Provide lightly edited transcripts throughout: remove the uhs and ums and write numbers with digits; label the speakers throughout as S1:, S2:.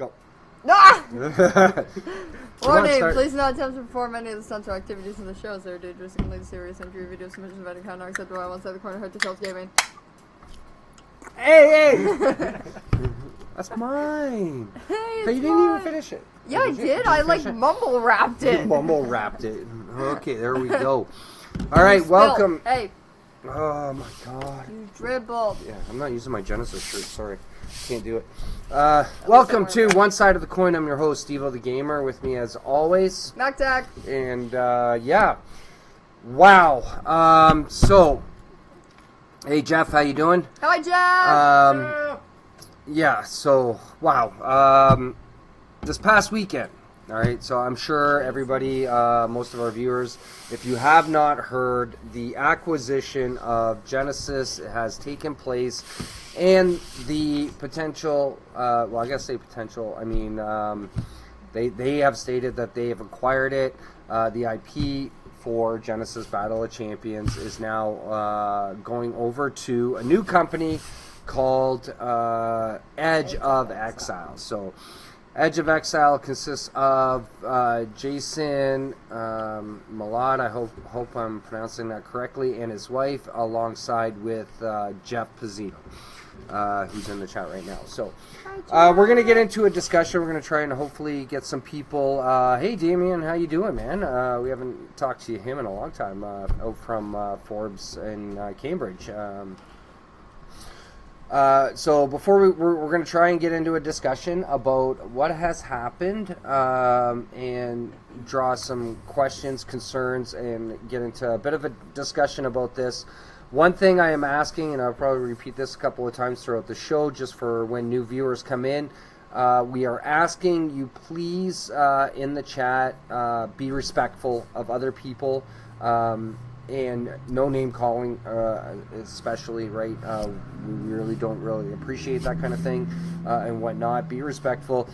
S1: Go.
S2: Ah!
S1: Come
S2: Warning,
S1: on,
S2: please not attempt to perform any of the stunts or activities in the shows. They are dangerous and can lead to serious injury. Video submissions of any kind are acceptable outside the corner hurt to self gaming.
S1: Hey! That's mine.
S2: Hey,
S1: But you didn't even finish it.
S2: Yeah, I did. I like mumble rapped it.
S1: You mumble rapped it. Okay, there we go. All right, welcome.
S2: Hey.
S1: Oh my god.
S2: You dribbled.
S1: Yeah, I'm not using my Genesis shirt. Sorry, can't do it. Welcome to One Side of the Coin. I'm your host, Steveo the Gamer. With me, as always,
S2: Mack-Attack.
S1: And yeah, wow. So, hey Jeff, how you doing?
S2: Hi, Jeff.
S1: Yeah. So, wow. This past weekend. All right, so I'm sure everybody, most of our viewers, if you have not heard, the acquisition of Genesis has taken place, and the potential, well, I guess say potential, I mean, they have stated that they have acquired it. The IP for Genesis Battle of Champions is now going over to a new company called Edge of Exile. So, Edge of Exile consists of Jason Malad, I hope I'm pronouncing that correctly, and his wife, alongside with Jeff Pizzino, who's in the chat right now. So we're going to get into a discussion. We're going to try and hopefully get some people. Hey, Damien, how you doing, man? We haven't talked to him in a long time, out from Forbes in Cambridge. So before we're going to try and get into a discussion about what has happened, and draw some questions, concerns, and get into a bit of a discussion about this. One thing I am asking, and I'll probably repeat this a couple of times throughout the show, just for when new viewers come in, we are asking you please, in the chat, be respectful of other people. And no name calling, especially, right? We really don't really appreciate that kind of thing, and whatnot. Be respectful.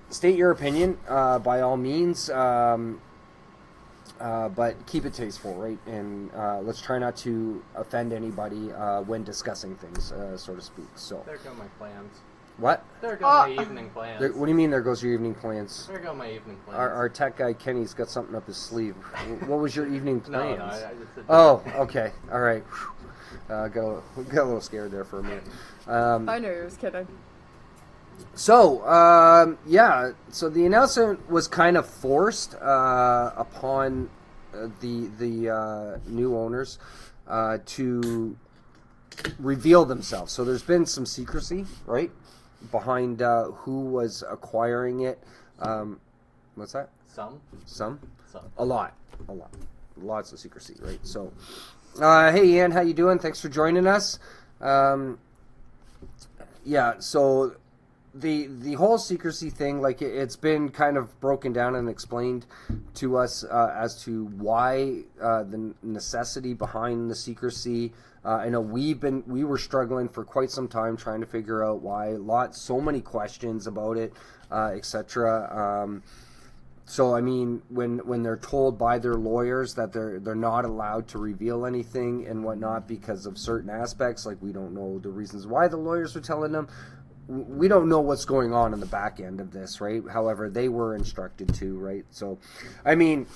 S1: State your opinion, by all means, but keep it tasteful, right? And let's try not to offend anybody when discussing things, so to speak. So
S3: there go my plans.
S1: What?
S3: There go my evening plans.
S1: What do you mean there goes your evening plans?
S3: There go my evening plans.
S1: Our tech guy Kenny's got something up his sleeve. What was your evening plans?
S3: No, I just said
S1: okay. All right. Got a little scared there for a minute.
S2: I know you was kidding.
S1: So, yeah. So the announcement was kind of forced upon the new owners to reveal themselves. So there's been some secrecy, right, behind who was acquiring it. What's that? Some? A lot. Lots of secrecy, right? So, hey Ian, how you doing? Thanks for joining us. Yeah, so the whole secrecy thing, like, it's been kind of broken down and explained to us as to why the necessity behind the secrecy. I know we were struggling for quite some time trying to figure out why. So many questions about it, etc. So I mean, when they're told by their lawyers that they're not allowed to reveal anything and whatnot because of certain aspects, like we don't know the reasons why the lawyers are telling them. We don't know what's going on in the back end of this, right? However, they were instructed to, right? So, I mean,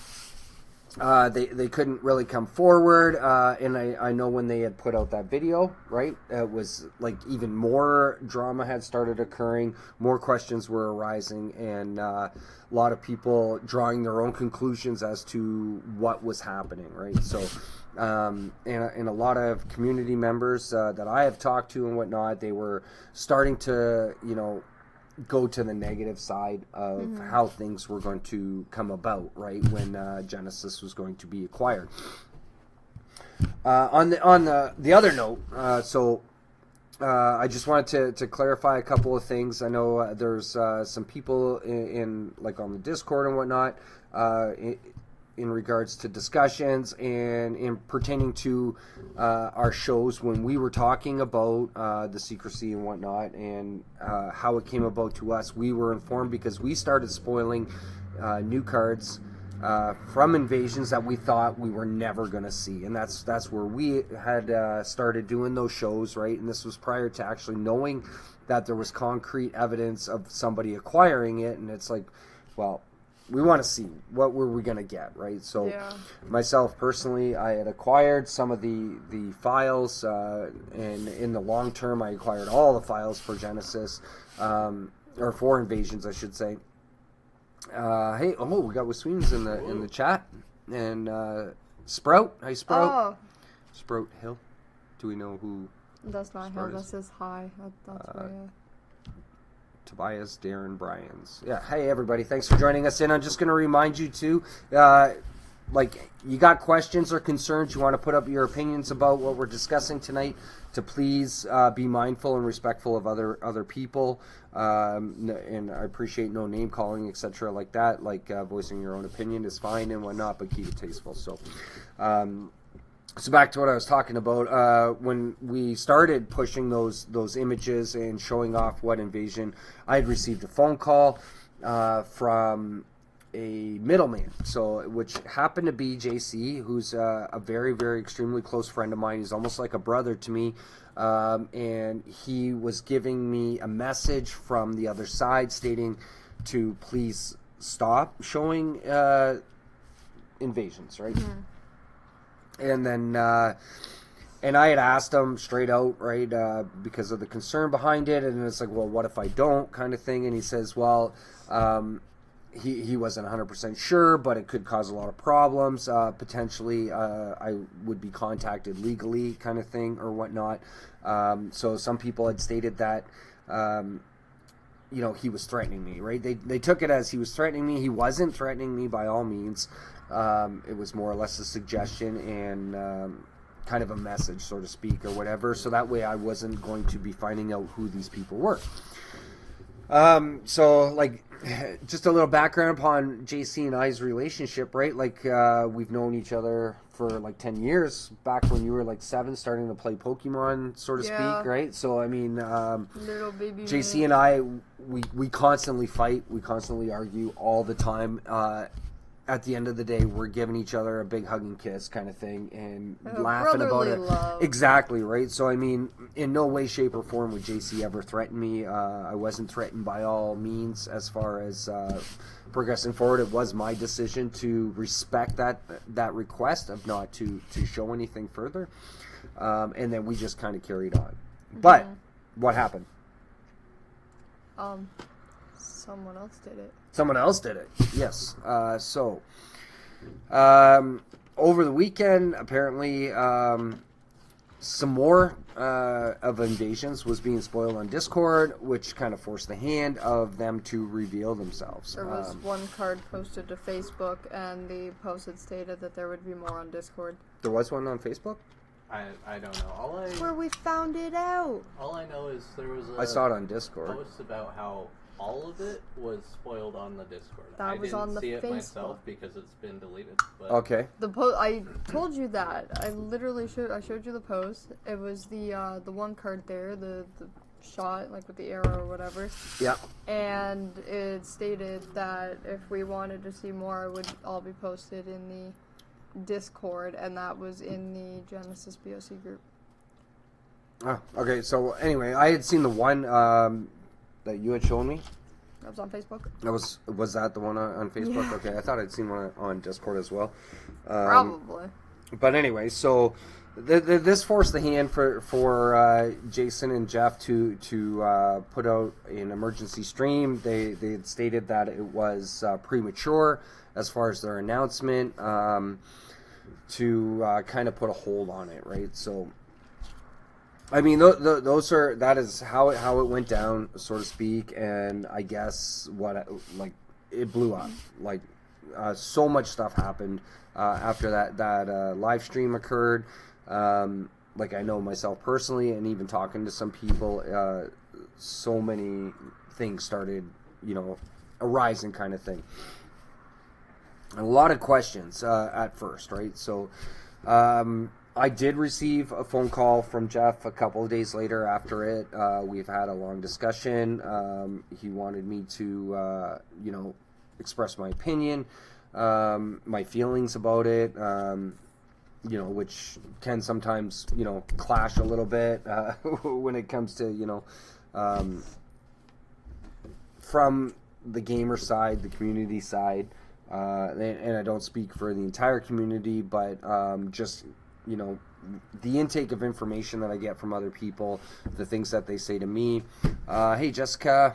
S1: they couldn't really come forward, and I know when they had put out that video, right, it was like even more drama had started occurring, more questions were arising, and a lot of people drawing their own conclusions as to what was happening, right? So, and a lot of community members that I have talked to and whatnot, they were starting to, go to the negative side of how things were going to come about, right, when Genesis was going to be acquired. On the other note, I just wanted to clarify a couple of things. I know there's some people in like on the Discord and whatnot, in regards to discussions and in pertaining to our shows when we were talking about the secrecy and whatnot, and how it came about to us. We were informed because we started spoiling new cards from invasions that we thought we were never going to see, and that's where we had started doing those shows, right? And this was prior to actually knowing that there was concrete evidence of somebody acquiring it, and it's like, well, we want to see what were we going to get, right? So myself personally, I had acquired some of the files, and in the long term I acquired all the files for Genesis, or for Invasions I should say. Hey, we got Wasween's in the chat, and Sprout. Hi, Sprout.
S2: Oh.
S1: Sprout Hill. Do we know who?
S2: That's not Hill. That says hi. That's where.
S1: Tobias, Darren, Bryans. Yeah. Hey, everybody. Thanks for joining us in. I'm just going to remind you too, like, you got questions or concerns, you want to put up your opinions about what we're discussing tonight, to please be mindful and respectful of other people, and I appreciate no name calling, etc. like that. Like, voicing your own opinion is fine and whatnot, but keep it tasteful. So back to what I was talking about. When we started pushing those images and showing off what invasion, I had received a phone call from a middleman, which happened to be JC, who's a very, very extremely close friend of mine. He's almost like a brother to me, and he was giving me a message from the other side stating to please stop showing invasions, right? And then and I had asked him straight out, right, because of the concern behind it, and it's like, well, what if I don't, kind of thing. And he says, well, he wasn't 100% sure, but it could cause a lot of problems. Potentially, I would be contacted legally, kind of thing, or whatnot. So some people had stated that, he was threatening me, right? They took it as he was threatening me. He wasn't threatening me by all means. It was more or less a suggestion and kind of a message, so to speak, or whatever. So that way I wasn't going to be finding out who these people were. So, like, just a little background upon JC and I's relationship, right? Like, we've known each other for like 10 years, back when you were like 7, starting to play Pokemon, so to speak, right? So, I mean,
S2: little baby
S1: JC and I, we constantly fight, we constantly argue all the time. At the end of the day, we're giving each other a big hug and kiss kind of thing, and laughing about it.
S2: Love.
S1: Exactly, right? So, I mean, in no way, shape, or form would JC ever threaten me. I wasn't threatened by all means as far as progressing forward. It was my decision to respect that request of not to show anything further. And then we just kind of carried on. But what happened?
S2: Someone else did it.
S1: Someone else did it, yes. So, over the weekend, apparently, some more of Invasions was being spoiled on Discord, which kind of forced the hand of them to reveal themselves.
S2: There was one card posted to Facebook, and the post had stated that there would be more on Discord.
S1: There was one on Facebook?
S3: I don't know.
S2: That's where we found it out.
S3: All I know is there was
S1: I saw it on Discord.
S3: Post about how all of it was spoiled on the Discord.
S2: That was on the
S3: I didn't see it
S2: Facebook.
S3: myself because it's been deleted. But
S1: Okay.
S2: I told you that. I literally showed you the post. It was the one card there, the shot, like with the arrow or whatever.
S1: Yeah.
S2: And it stated that if we wanted to see more, it would all be posted in the Discord, and that was in the Genesis BOC group.
S1: Oh, okay. So anyway, I had seen the one that you had shown me.
S2: That was on Facebook.
S1: Was that the one on Facebook?
S2: Yeah.
S1: Okay, I thought I'd seen one on Discord as well.
S2: Probably.
S1: But anyway, so this forced the hand for Jason and Jeff to put out an emergency stream. They had stated that it was premature as far as their announcement, to kind of put a hold on it, right? So, I mean, that is how it went down, so to speak, and I guess it blew up. Like, so much stuff happened after that live stream occurred. Like, I know myself personally, and even talking to some people, so many things started, arising, kind of thing. A lot of questions at first, right? So, I did receive a phone call from Jeff a couple of days later after it. We've had a long discussion. He wanted me to, express my opinion. my feelings about it, which can sometimes, clash a little bit when it comes to, from the gamer side, the community side, and I don't speak for the entire community, but just, the intake of information that I get from other people, the things that they say to me. Hey, Jessica.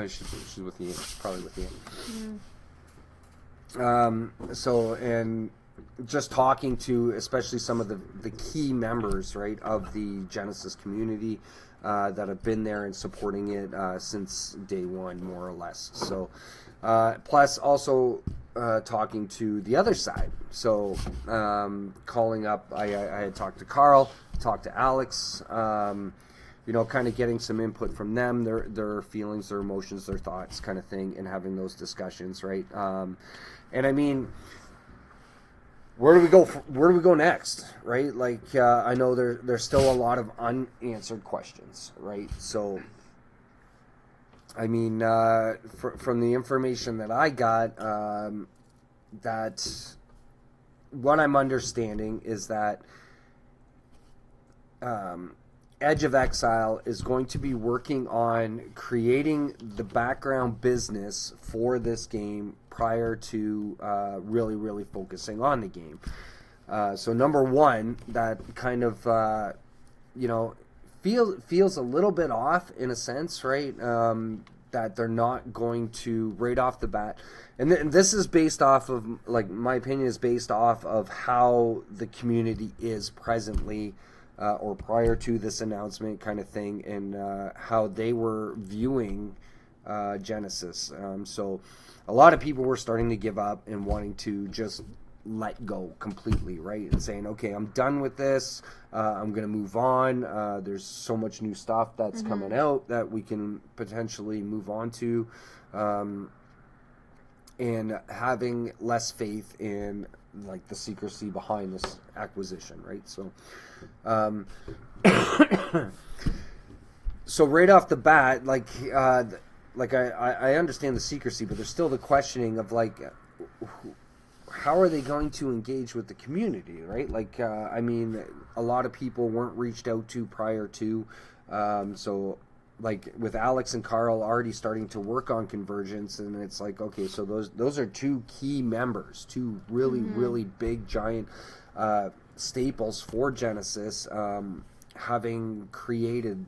S1: She's with you. She's probably with you. And just talking to especially some of the key members, right, of the Genesis community that have been there and supporting it since day one, more or less. So, plus also talking to the other side. So, calling up, I had talked to Carl, talked to Alex, kind of getting some input from them, their feelings, their emotions, their thoughts, kind of thing, and having those discussions, right? And I mean, where do we go? Where do we go next, right? Like, I know there's still a lot of unanswered questions, right? So, I mean, from the information that I got, that what I'm understanding is that Edge of Exile is going to be working on creating the background business for this game prior to really, really focusing on the game. So number one, that kind of, feels a little bit off in a sense, right? That they're not going to, right off the bat, and this is based off of, like, my opinion is based off of how the community is presently, or prior to this announcement kind of thing, and how they were viewing Genesis. So a lot of people were starting to give up and wanting to just let go completely, right? And saying, okay, I'm done with this. I'm going to move on. There's so much new stuff that's coming out that we can potentially move on to. And having less faith in, like, the secrecy behind this acquisition, right? So, so right off the bat, like I understand the secrecy, but there's still the questioning of, like, how are they going to engage with the community, right? Like, I mean, a lot of people weren't reached out to prior to, so, like, with Alex and Carl already starting to work on Convergence, and it's like, okay, so those are two key members, two really, really big, giant staples for Genesis, having created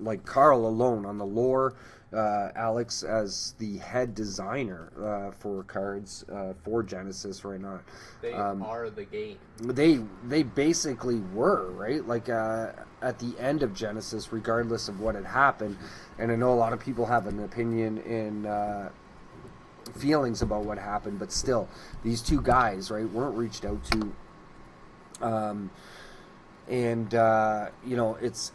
S1: like Carl alone on the lore, Alex as the head designer for cards for Genesis right now.
S3: They are the game.
S1: They basically were, right? Like, at the end of Genesis, regardless of what had happened, and I know a lot of people have an opinion and feelings about what happened, but still, these two guys, right, weren't reached out to.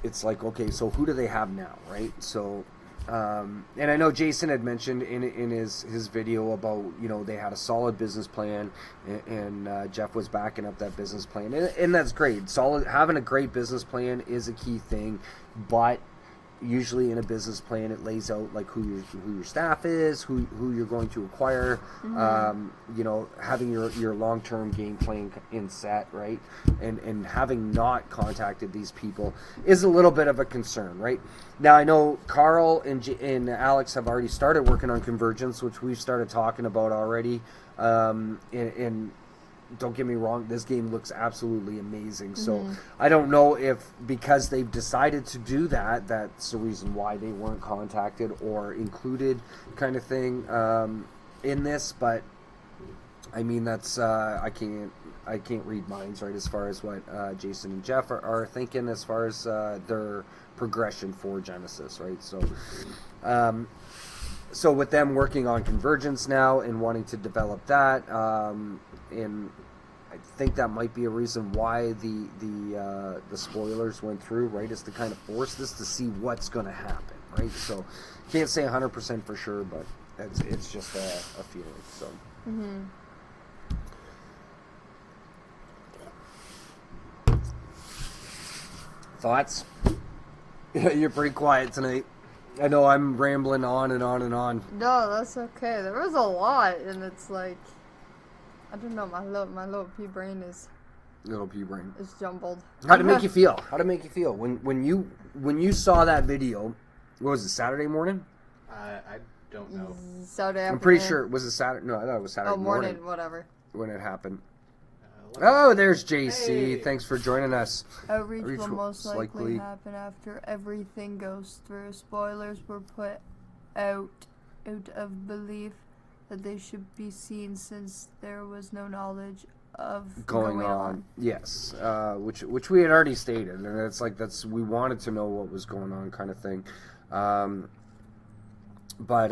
S1: It's like, okay, so who do they have now, right? So, and I know Jason had mentioned in his video about, they had a solid business plan, and Jeff was backing up that business plan, and that's great. Having a great business plan is a key thing, but usually in a business plan it lays out, like, who your staff is, who you're going to acquire, having your long-term game plan in set, right? And having not contacted these people is a little bit of a concern, right? Now, I know Carl and Alex have already started working on Convergence, which we've started talking about already, and don't get me wrong, this game looks absolutely amazing. So I don't know if, because they've decided to do that, that's the reason why they weren't contacted or included, kind of thing, in this. But I mean, that's I can't read minds, right, as far as what Jason and Jeff are thinking as far as their progression for Genesis, right? So so with them working on Convergence now and wanting to develop that, and I think that might be a reason why the spoilers went through, right, is to kind of force this to see what's going to happen, right? So can't say 100% for sure, but it's just a feeling. So. Thoughts? You're pretty quiet tonight. I know I'm rambling on and on and on.
S2: No, that's okay. There was a lot, and it's like, I don't know. My little pea brain is
S1: Little pea brain.
S2: jumbled.
S1: How'd it make you feel? How'd it make you feel when you saw that video? What was it? Saturday morning?
S3: I don't know.
S2: Saturday afternoon.
S1: I'm pretty sure it was a Saturday. No, I thought it was Saturday
S2: morning. Whatever.
S1: when it happened.
S3: Let's-
S1: Oh, there's JC.
S3: Hey.
S1: Thanks for joining us.
S2: Outreach
S1: Outreach
S2: will
S1: will
S2: most likely
S1: likely-
S2: happen after everything goes through. Spoilers were put out of belief that they should be seen since there was no knowledge of
S1: Going on. Yes, which we had already stated, and it's like we wanted to know what was going on, kind of thing. But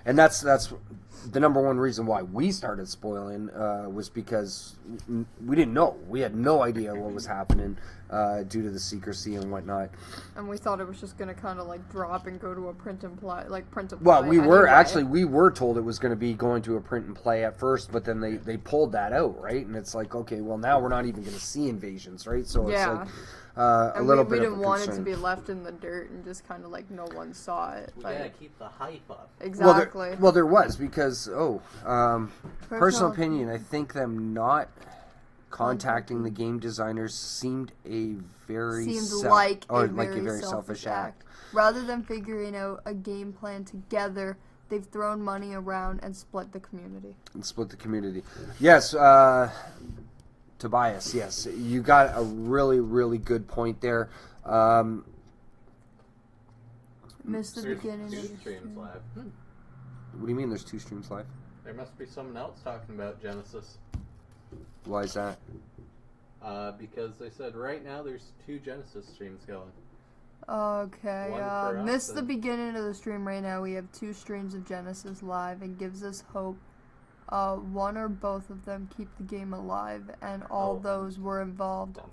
S1: and that's the number one reason why we started spoiling was because we didn't know. We had no idea what was happening due to the secrecy and whatnot.
S2: And we thought it was just gonna kind of like drop and go to a print and play,
S1: Well, we were
S2: anyway.
S1: we were told it was going to be going to a print and play at first, but then they pulled that out, right? And it's like, okay, well now we're not even going to see invasions, right? So it's
S2: Yeah.
S1: like a
S2: And
S1: little
S2: we
S1: bit of
S2: didn't
S1: a
S2: want it
S1: concern.
S2: to be left in the dirt and just kind of like no one saw it.
S3: We
S2: Like,
S3: gotta keep the hype up.
S2: exactly.
S1: Well, there was because personal
S2: Personal
S1: opinion. I think them not contacting the game designers seemed a very
S2: like
S1: a
S2: a
S1: very
S2: very
S1: selfish act.
S2: Rather than figuring out a game plan together, they've thrown money around and split the community.
S1: And split the community. Yes, Tobias. Yes, you got a really really good point there.
S2: Missed the
S3: There's
S2: beginning
S3: two
S2: of the
S3: streams
S2: stream.
S3: live.
S1: What do you mean? There's two streams live?
S3: There must be someone else talking about Genesis.
S1: Why is that?
S3: Because they said right now there's 2 Genesis streams going.
S2: Okay,
S3: One for us
S2: missed the
S3: and-
S2: beginning of the stream right now. We have 2 streams of Genesis live and gives us hope. One or both of them keep the game alive, and all
S3: Oh,
S2: those were involved
S3: done.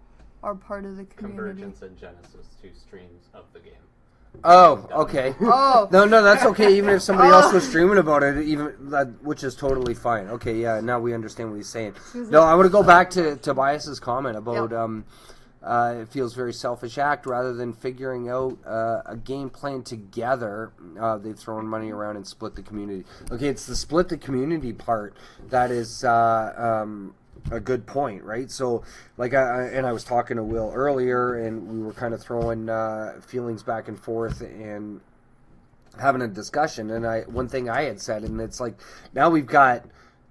S2: are part of the community.
S3: Convergence and Genesis, 2 streams of the game.
S1: Oh, okay.
S2: Oh,
S1: No, that's okay. Even if somebody else was streaming about it, which is totally fine. Okay, yeah. Now we understand what he's saying. No, I want to go back to Tobias's comment about it feels very selfish act rather than figuring out a game plan together. They've thrown money around and split the community. Okay, it's the split the community part that is a good point, right? So, like, I was talking to Will earlier, and we were kind of throwing feelings back and forth and having a discussion. And one thing I had said, and it's like now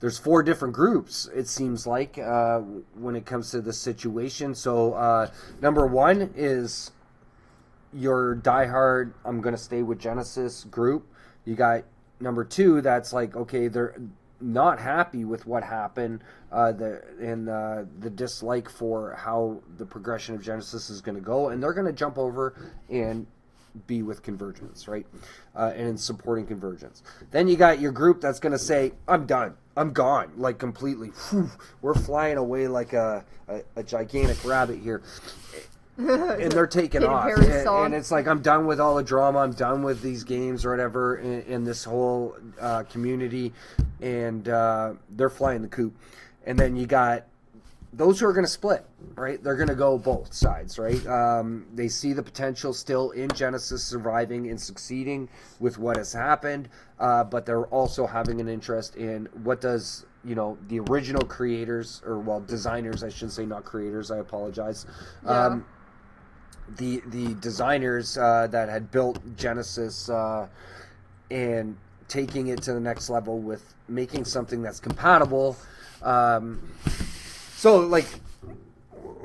S1: there's 4 different groups. It seems like when it comes to this situation. So, number 1 is your diehard "I'm gonna stay with Genesis" group. You got number 2 that's like, okay, they're not happy with what happened, the dislike for how the progression of Genesis is going to go, and they're going to jump over and be with Convergence, right? And in supporting Convergence. Then you got your group that's going to say, "I'm done, I'm gone, like completely. Whew, we're flying away like a gigantic rabbit here." And they're taking
S2: Katy
S1: off,
S2: Perry song.
S1: and it's like, I'm done with all the drama. I'm done with these games or whatever in this whole community, and they're flying the coop. And then you got those who are going to split, right? They're going to go both sides, right? They see the potential still in Genesis surviving and succeeding with what has happened, but they're also having an interest in what does the original creators, or designers, I should say, not creators. I apologize.
S2: Yeah.
S1: The designers that had built Genesis and taking it to the next level with making something that's compatible. So, like,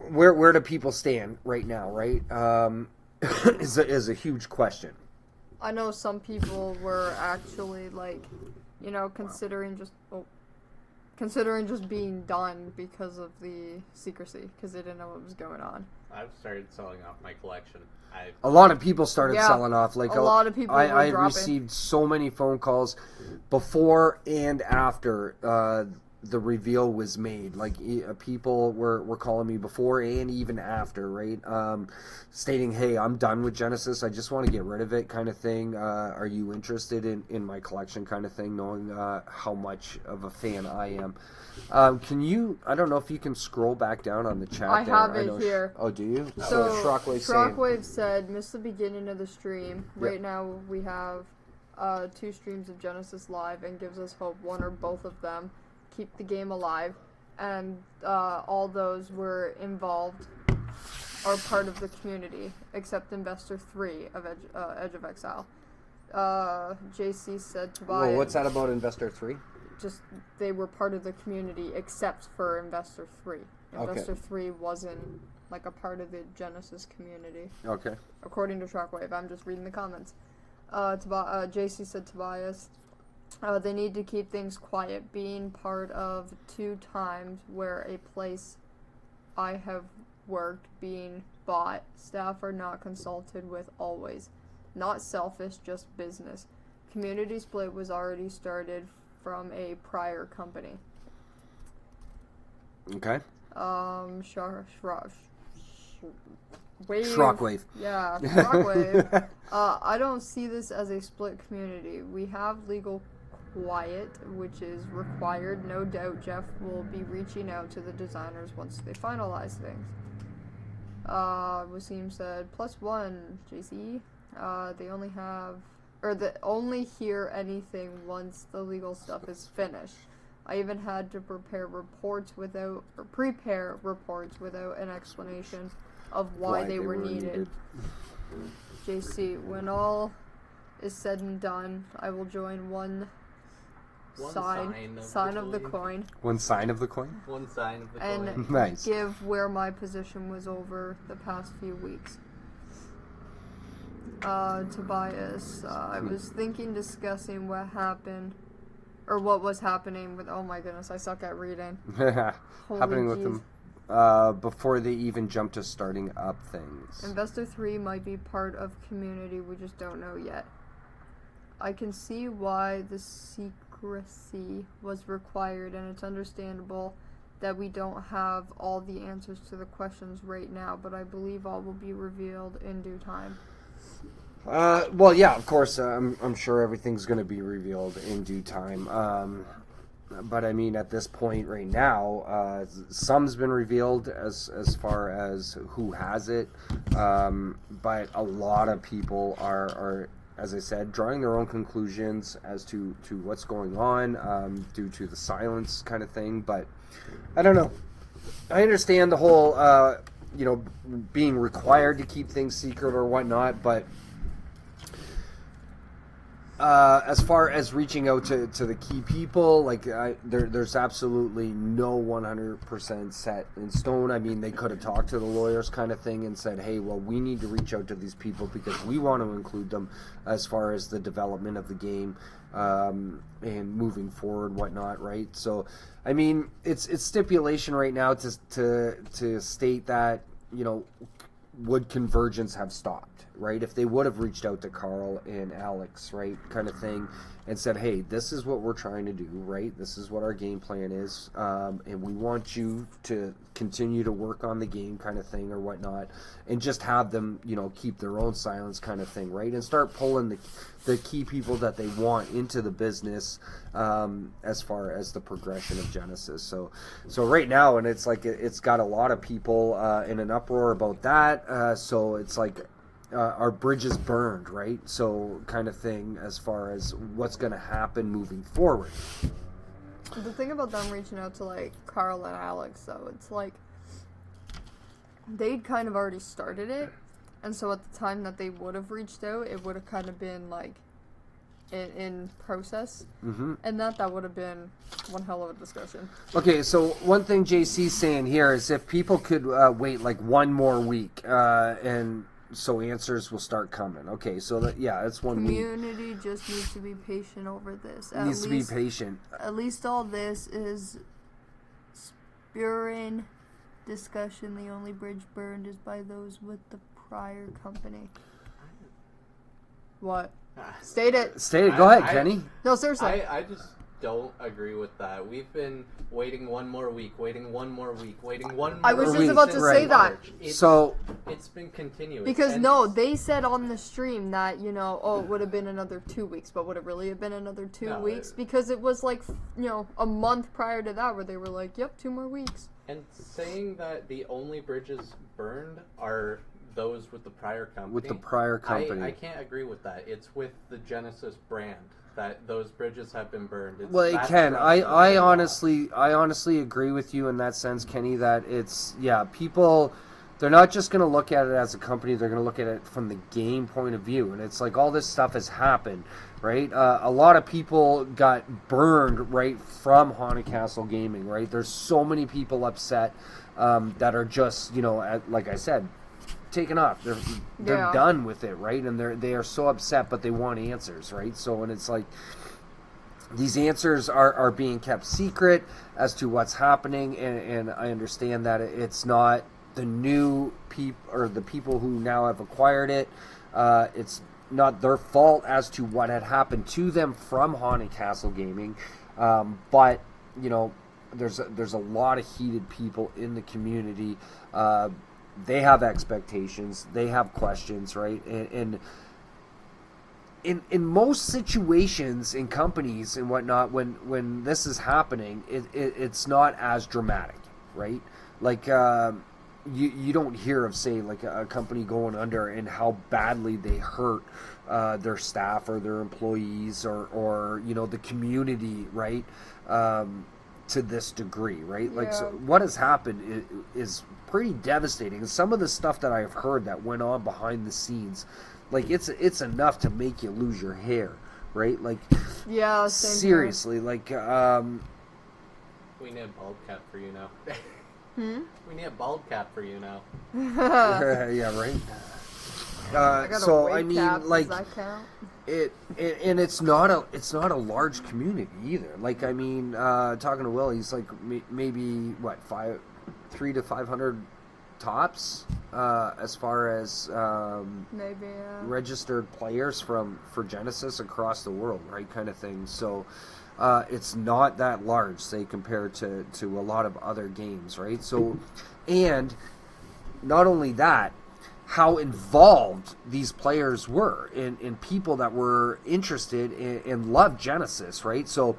S1: where do people stand right now, right? Is a huge question.
S2: I know some people were actually like, considering just being done because of the secrecy, because they didn't know what was going on.
S3: I've started selling off my collection.
S1: A lot of people started
S2: Yeah,
S1: selling off. Like
S2: a lot of people were
S1: I
S2: dropping.
S1: received so many phone calls before and after the reveal was made. Like people were calling me before and even after, right? Stating, "Hey, I'm done with Genesis. I just want to get rid of it," kind of thing. Are you interested in my collection, kind of thing? Knowing how much of a fan I am. Can you? I don't know if you can scroll back down on the chat.
S2: I
S1: there.
S2: have it
S1: know,
S2: here.
S1: Oh, do you?
S2: So
S1: Shockwave
S2: said, "Missed the beginning of the stream. Right now we have 2 streams of Genesis live, and gives us hope one or both of them keep the game alive, and all those were involved are part of the community, except Investor 3 of Edge of Exile. JC said to buy.
S1: Well, what's that about Investor 3?
S2: Just they were part of the community, except for Investor 3. Investor 3 wasn't like a part of the Genesis community.
S1: Okay.
S2: According to Shockwave, I'm just reading the comments. JC said Tobias. They need to keep things quiet. Being part of 2 times where a place I have worked being bought, staff are not consulted with always. Not selfish, just business. Community split was already started from a prior company.
S1: Okay.
S2: Shockwave. Yeah, Shockwave. I don't see this as a split community. We have legal quiet, which is required. No doubt Jeff will be reaching out to the designers once they finalize things. Wasim said, +1, JC. They only have, or they only hear anything once the legal stuff is finished. I even had to prepare reports without an explanation of why they were needed. JC, when all is said and done, I will join one sign of the coin.
S1: One sign of the coin?
S3: One sign of the
S2: and
S3: coin.
S1: Nice.
S2: Give where my position was over the past few weeks. Tobias, I was discussing what happened, or what was happening with, oh my goodness, I suck at reading.
S1: Happening with them before they even jump to starting up things.
S2: Investor 3 might be part of community, we just don't know yet. I can see why the secrecy was required, and it's understandable that we don't have all the answers to the questions right now, but I believe all will be revealed in due time.
S1: Well, yeah, of course. I'm sure everything's going to be revealed in due time. But I mean, at this point right now, some's been revealed as far as who has it. But a lot of people are, as I said, drawing their own conclusions as to what's going on due to the silence kind of thing. But I don't know. I understand the whole, being required to keep things secret or whatnot, but as far as reaching out to the key people, like there's absolutely no 100% set in stone. I mean, they could have talked to the lawyers kind of thing and said, hey, well, we need to reach out to these people because we want to include them as far as the development of the game and moving forward, whatnot, right? So, I mean, it's stipulation right now to state that, would Convergence have stopped, right? If they would have reached out to Carl and Alex, right, kind of thing, and said, hey, this is what we're trying to do, right? This is what our game plan is, and we want you to continue to work on the game kind of thing or whatnot, and just have them, keep their own silence kind of thing, right? And start pulling the key people that they want into the business as far as the progression of Genesis. So right now, and it's like it's got a lot of people in an uproar about that. So it's like our bridges burned, right? So kind of thing as far as what's going to happen moving forward.
S2: The thing about them reaching out to like Carl and Alex, though, it's like they'd kind of already started it. And so at the time that they would have reached out, it would have kind of been like in process. Mm-hmm. And that would have been one hell of a discussion. Okay,
S1: so one thing JC's saying here is if people could wait like one more week and so answers will start coming. Okay, so that's 1 week.
S2: Community just needs to be patient over this.
S1: Needs to be patient.
S2: At least all this is spurring discussion. The only bridge burned is by those with the prior company. What? State it.
S1: Go ahead, Kenny.
S2: No, seriously.
S3: I just don't agree with that. We've been waiting one more week. I
S2: was just about to say that.
S3: It's been continuous.
S2: Because they said on the stream that, it would have been another 2 weeks, but would it really have been another 2 weeks? Because it was like, a month prior to that where they were like, yep, 2 more weeks.
S3: And saying that the only bridges burned are those with the prior company.
S1: With the prior company.
S3: I can't agree with that. It's with the Genesis brand that those bridges have been burned.
S1: Well, it can. I honestly agree with you in that sense, Kenny, that it's, people, they're not just going to look at it as a company, they're going to look at it from the game point of view. And it's like all this stuff has happened, right? A lot of people got burned right from Haunted Castle Gaming, right? There's so many people upset that are just, like I said, taken off. They're done with it, right? And they are so upset, but they want answers, right? So, and it's like these answers are being kept secret as to what's happening, and I understand that it's not the new people or the people who now have acquired it. It's not their fault as to what had happened to them from Haunted Castle Gaming, but there's a lot of heated people in the community. They have expectations. They have questions, right? And in most situations in companies and whatnot, when this is happening, it's not as dramatic, right? Like you don't hear of, say, like a company going under and how badly they hurt their staff or their employees or the community, right? To this degree, right? Like, so what has happened is pretty devastating. And some of the stuff that I've heard that went on behind the scenes, like it's enough to make you lose your hair, right? Like, seriously, here. Like,
S3: we need a bald cap for you now. We need a bald cap for you now.
S1: Yeah, right. So I mean, cap. Like, does that count? And it's not a large community either. Like, I mean, talking to Will, he's like maybe what 300 to 500 tops as far as
S2: maybe
S1: registered players for Genesis across the world, right? Kind of thing. So it's not that large, say, compared to a lot of other games, right? So, and not only that, how involved these players were in people that were interested and loved Genesis, right? So,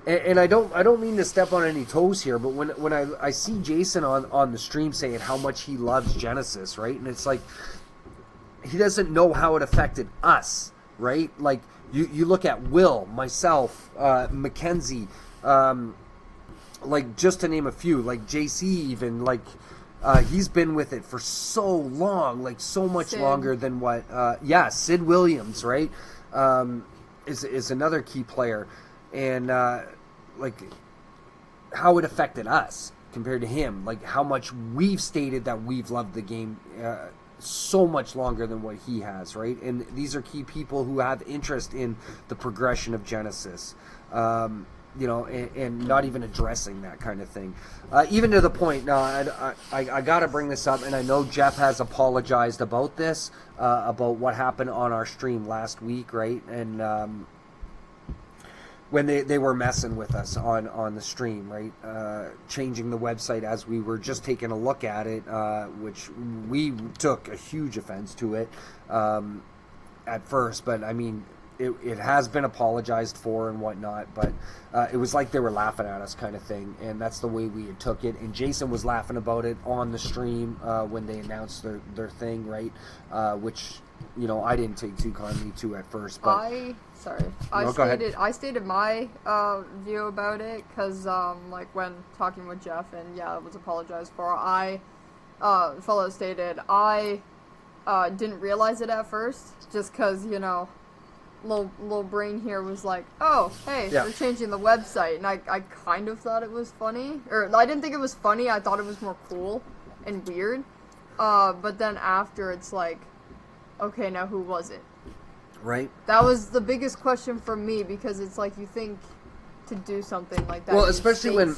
S1: and I don't mean to step on any toes here, but when I see Jason on the stream saying how much he loves Genesis, right? And it's like, he doesn't know how it affected us, right? Like, you look at Will, myself, Mackenzie, like, just to name a few, like JC even, like, he's been with it for so long, like so much longer than what, Sid Williams, right, is another key player, and like how it affected us compared to him, like how much we've stated that we've loved the game so much longer than what he has, right? And these are key people who have interest in the progression of Genesis. And not even addressing that kind of thing. Even to the point, now, I got to bring this up, and I know Jeff has apologized about this, about what happened on our stream last week, right? And when they were messing with us on the stream, right? Changing the website as we were just taking a look at it, which we took a huge offense to it at first, but I mean, it has been apologized for and whatnot, but it was like they were laughing at us kind of thing, and that's the way we had took it. And Jason was laughing about it on the stream when they announced their thing, right? Which, I didn't take too kindly to at first. But
S2: I stated my view about it because, like, when talking with Jeff, and it was apologized for. Fellow stated I didn't realize it at first, just because little brain here was like, oh, hey, they're changing the website, and I kind of thought it was funny, or I didn't think it was funny, I thought it was more cool and weird, but then after, it's like, okay, now who was it?
S1: Right.
S2: That was the biggest question for me, because it's like, you think to do something like that,
S1: well, especially when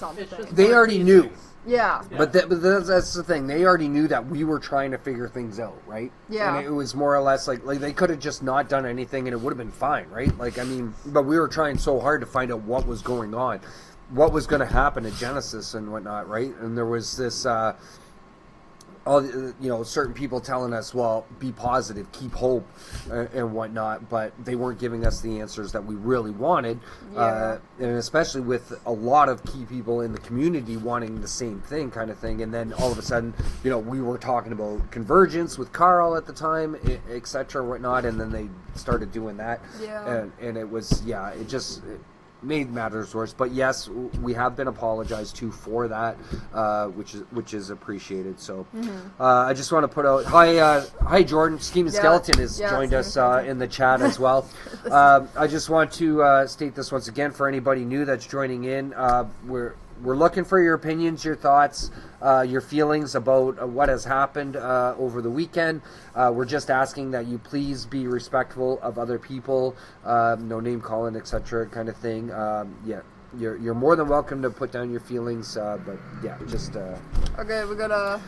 S1: they already knew.
S2: Yeah.
S1: But that's the thing. They already knew that we were trying to figure things out, right?
S2: Yeah.
S1: And it was more or less like they could have just not done anything and it would have been fine, right? Like, I mean, but we were trying so hard to find out what was going on, what was going to happen at Genesis and whatnot, right? And there was this all certain people telling us, well, be positive, keep hope, and whatnot, but they weren't giving us the answers that we really wanted, and especially with a lot of key people in the community wanting the same thing, kind of thing. And then all of a sudden, we were talking about Convergence with Carl at the time, etc., whatnot, and then they started doing that, and it was it made matters worse. But yes, we have been apologized to for that, which is appreciated. So I just want to put out hi Jordan. Scheme Skeleton has joined us in the chat as well. I just want to state this once again for anybody new that's joining in. We're looking for your opinions, your thoughts, your feelings about what has happened over the weekend. We're just asking that you please be respectful of other people, no name calling, etc., kind of thing. You're more than welcome to put down your feelings, but just.
S2: Okay, we gotta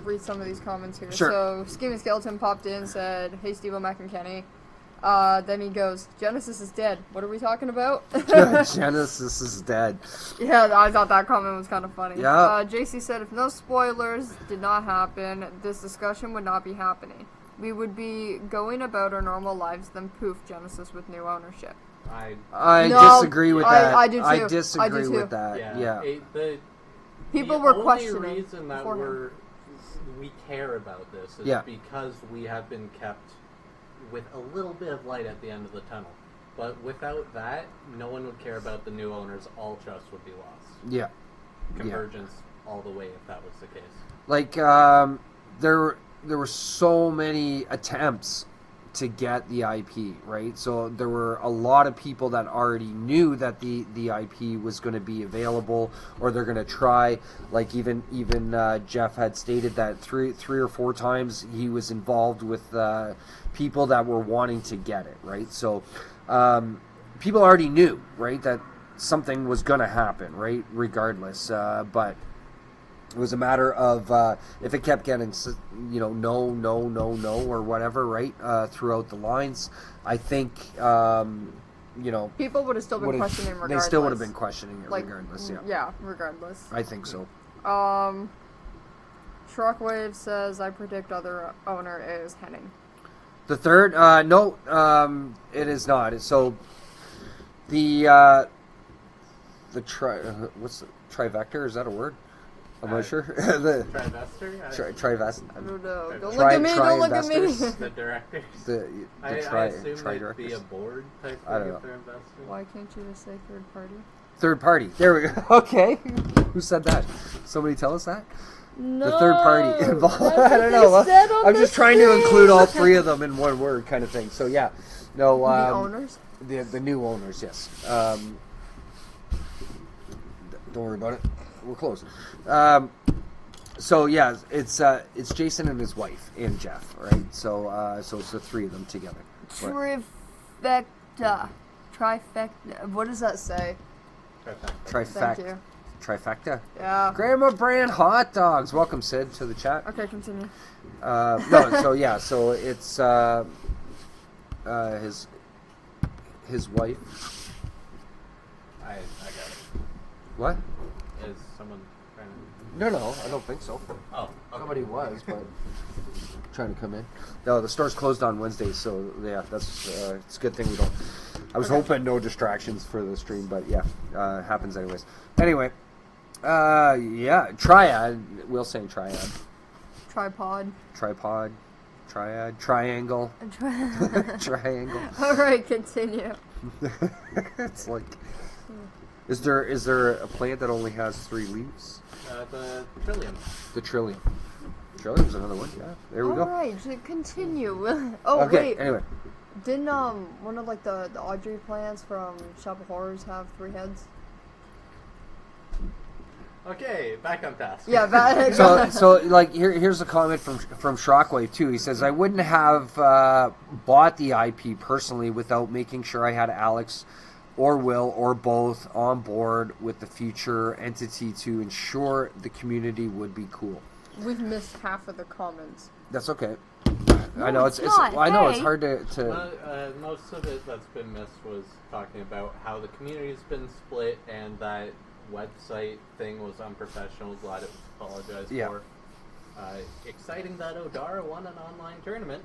S2: read some of these comments here.
S1: Sure.
S2: So Scheming Skeleton popped in, said, "Hey, Steveo Mack and Kenny." Then he goes, "Genesis is dead. What are we talking about?"
S1: Genesis is dead.
S2: Yeah, I thought that comment was kind of funny.
S1: Yeah.
S2: JC said, "If no spoilers did not happen, this discussion would not be happening. We would be going about our normal lives, then poof, Genesis with new ownership."
S1: I disagree with that.
S2: I do too.
S1: I disagree
S2: I do
S1: with
S2: too.
S1: that.
S2: People were questioning.
S3: The only reason that we care about this is because we have been kept with a little bit of light at the end of the tunnel. But without that, no one would care about the new owners. All trust would be lost.
S1: Yeah.
S3: Convergence all the way if that was the case.
S1: Like, there were so many attempts to get the IP, right? So there were a lot of people that already knew that the IP was going to be available, or they're going to try. Like even Jeff had stated that three or four times he was involved with people that were wanting to get it, right? So people already knew, right, that something was going to happen, right, regardless. But it was a matter of if it kept getting, no, or whatever, right, throughout the lines. I think,
S2: people would have still been questioning regardless.
S1: They still would have been questioning it regardless, yeah.
S2: Yeah, regardless.
S1: I think so.
S2: Shockwave says, "I predict other owner is Henning."
S1: The third, no, it is not. So the what's the trivector? Is that a word? I'm not sure. The
S3: Trivester?
S1: Trivest.
S2: I don't know. Don't look at me. Don't look at me.
S3: The directors.
S1: I
S3: assume
S1: tri-directors.
S3: it'd be a board type
S1: I don't
S3: thing
S1: know.
S3: if they're investing.
S2: Why can't you just say third party?
S1: Third party. There we go. Okay. Who said that? Somebody tell us that?
S2: No.
S1: The third party involved. I don't know. I'm just trying to include all three of them in one word, kind of thing. So yeah, no.
S2: The owners.
S1: The new owners, yes. Don't worry about it. We're close. So yeah, it's Jason and his wife and Jeff, right? So so it's the three of them together.
S2: Trifecta. What does that say? Thank you.
S1: Trifecta.
S2: Yeah.
S1: Grandma Brand hot dogs. Welcome, Sid, to the chat.
S2: Okay, continue.
S1: No, so yeah, so it's his wife.
S3: I got it.
S1: What?
S3: Is someone trying to...
S1: No, I don't think so.
S3: Oh, okay.
S1: Somebody was, but trying to come in. No, the store's closed on Wednesdays, so yeah, that's it's a good thing we don't. I was hoping no distractions for the stream, but yeah, happens anyways. Anyway, yeah, triad. We'll say triad.
S2: Tripod.
S1: Triad. Triangle. Triangle.
S2: All right, continue.
S1: It's like, is there a plant that only has 3 leaves?
S3: The Trillium.
S1: The Trillium. Trillium's another one. Yeah, there we go.
S2: All right, continue. Oh
S1: okay,
S2: wait.
S1: Anyway.
S2: Didn't one of like the Audrey plants from Shop of Horrors have 3 heads?
S3: Okay, back on task.
S2: Yeah,
S1: so like here's a comment from Shockwave too. He says, "I wouldn't have bought the IP personally without making sure I had Alex or Will or both on board with the future entity to ensure the community would be cool."
S2: We've missed half of the comments.
S1: That's okay.
S2: No,
S1: I know
S2: it's not.
S1: I know
S2: Hey.
S1: it's hard to.
S3: Most of it that's been missed was talking about how the community's been split and that website thing was unprofessional. Glad it was apologized for. Exciting that Odara won an online tournament.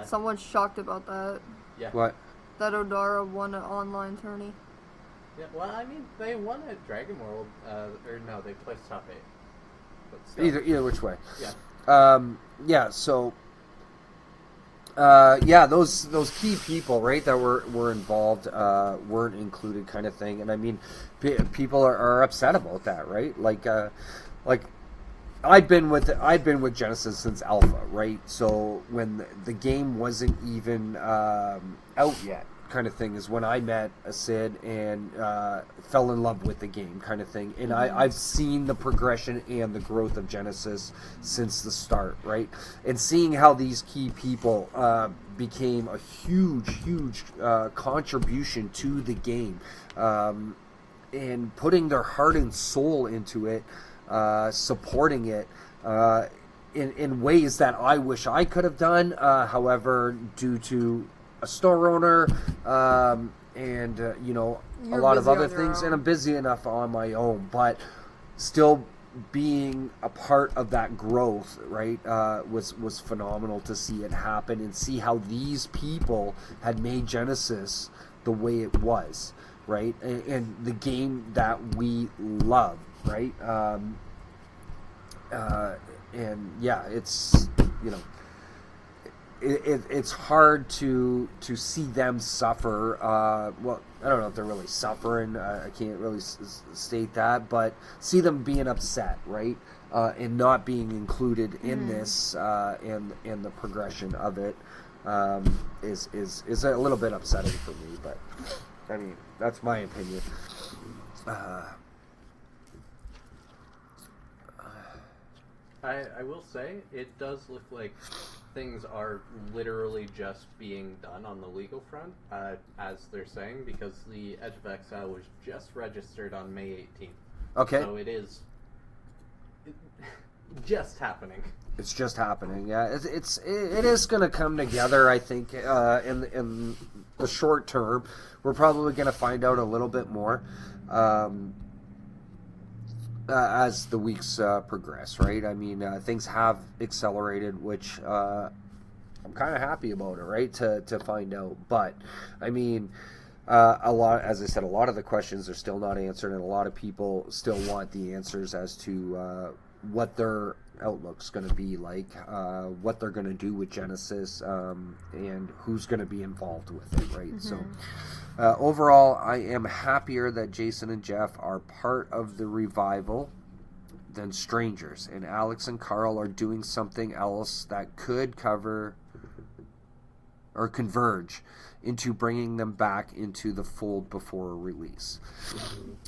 S2: Someone's shocked about that.
S3: Yeah.
S1: What?
S2: That Odara won an online tourney.
S3: Yeah, well, I mean, they won at Dragon World, or no, they placed top 8. But still.
S1: Either which way.
S3: Yeah.
S1: Yeah, so... yeah, those key people, right, that were involved weren't included, kind of thing. And I mean, people are upset about that, right? Like I've been with Genesis since Alpha, right? So when the game wasn't even out yet, kind of thing, is when I met Sid and fell in love with the game, kind of thing. And I've seen the progression and the growth of Genesis since the start, right? And seeing how these key people became a huge contribution to the game, and putting their heart and soul into it, supporting it in ways that I wish I could have done. However, due to a store owner, and
S2: You're
S1: a lot of
S2: busy
S1: other
S2: on your
S1: things,
S2: own.
S1: and I'm busy enough on my own, but still being a part of that growth, right, was phenomenal to see it happen and see how these people had made Genesis the way it was, right, and the game that we love, right, and yeah, it's it's hard to see them suffer. Well, I don't know if they're really suffering. I can't really state that, but see them being upset, right, and not being included in this, and the progression of it, is a little bit upsetting for me. But I mean, that's my opinion.
S3: I will say, it does look like things are literally just being done on the legal front, as they're saying, because the Edge of Exile was just registered on May 18th.
S1: Okay.
S3: So it is just happening.
S1: It's just happening. Yeah, it is going to come together. I think in the short term, we're probably going to find out a little bit more as the weeks progress. Right. I mean, things have accelerated, which I'm kind of happy about it. Right. To find out, but I mean. A lot, as I said, a lot of the questions are still not answered, and a lot of people still want the answers as to what their outlook's going to be like, what they're going to do with Genesis, and who's going to be involved with it, right? So, overall, I am happier that Jason and Jeff are part of the revival than strangers, and Alex and Carl are doing something else that could cover or converge into bringing them back into the fold before release.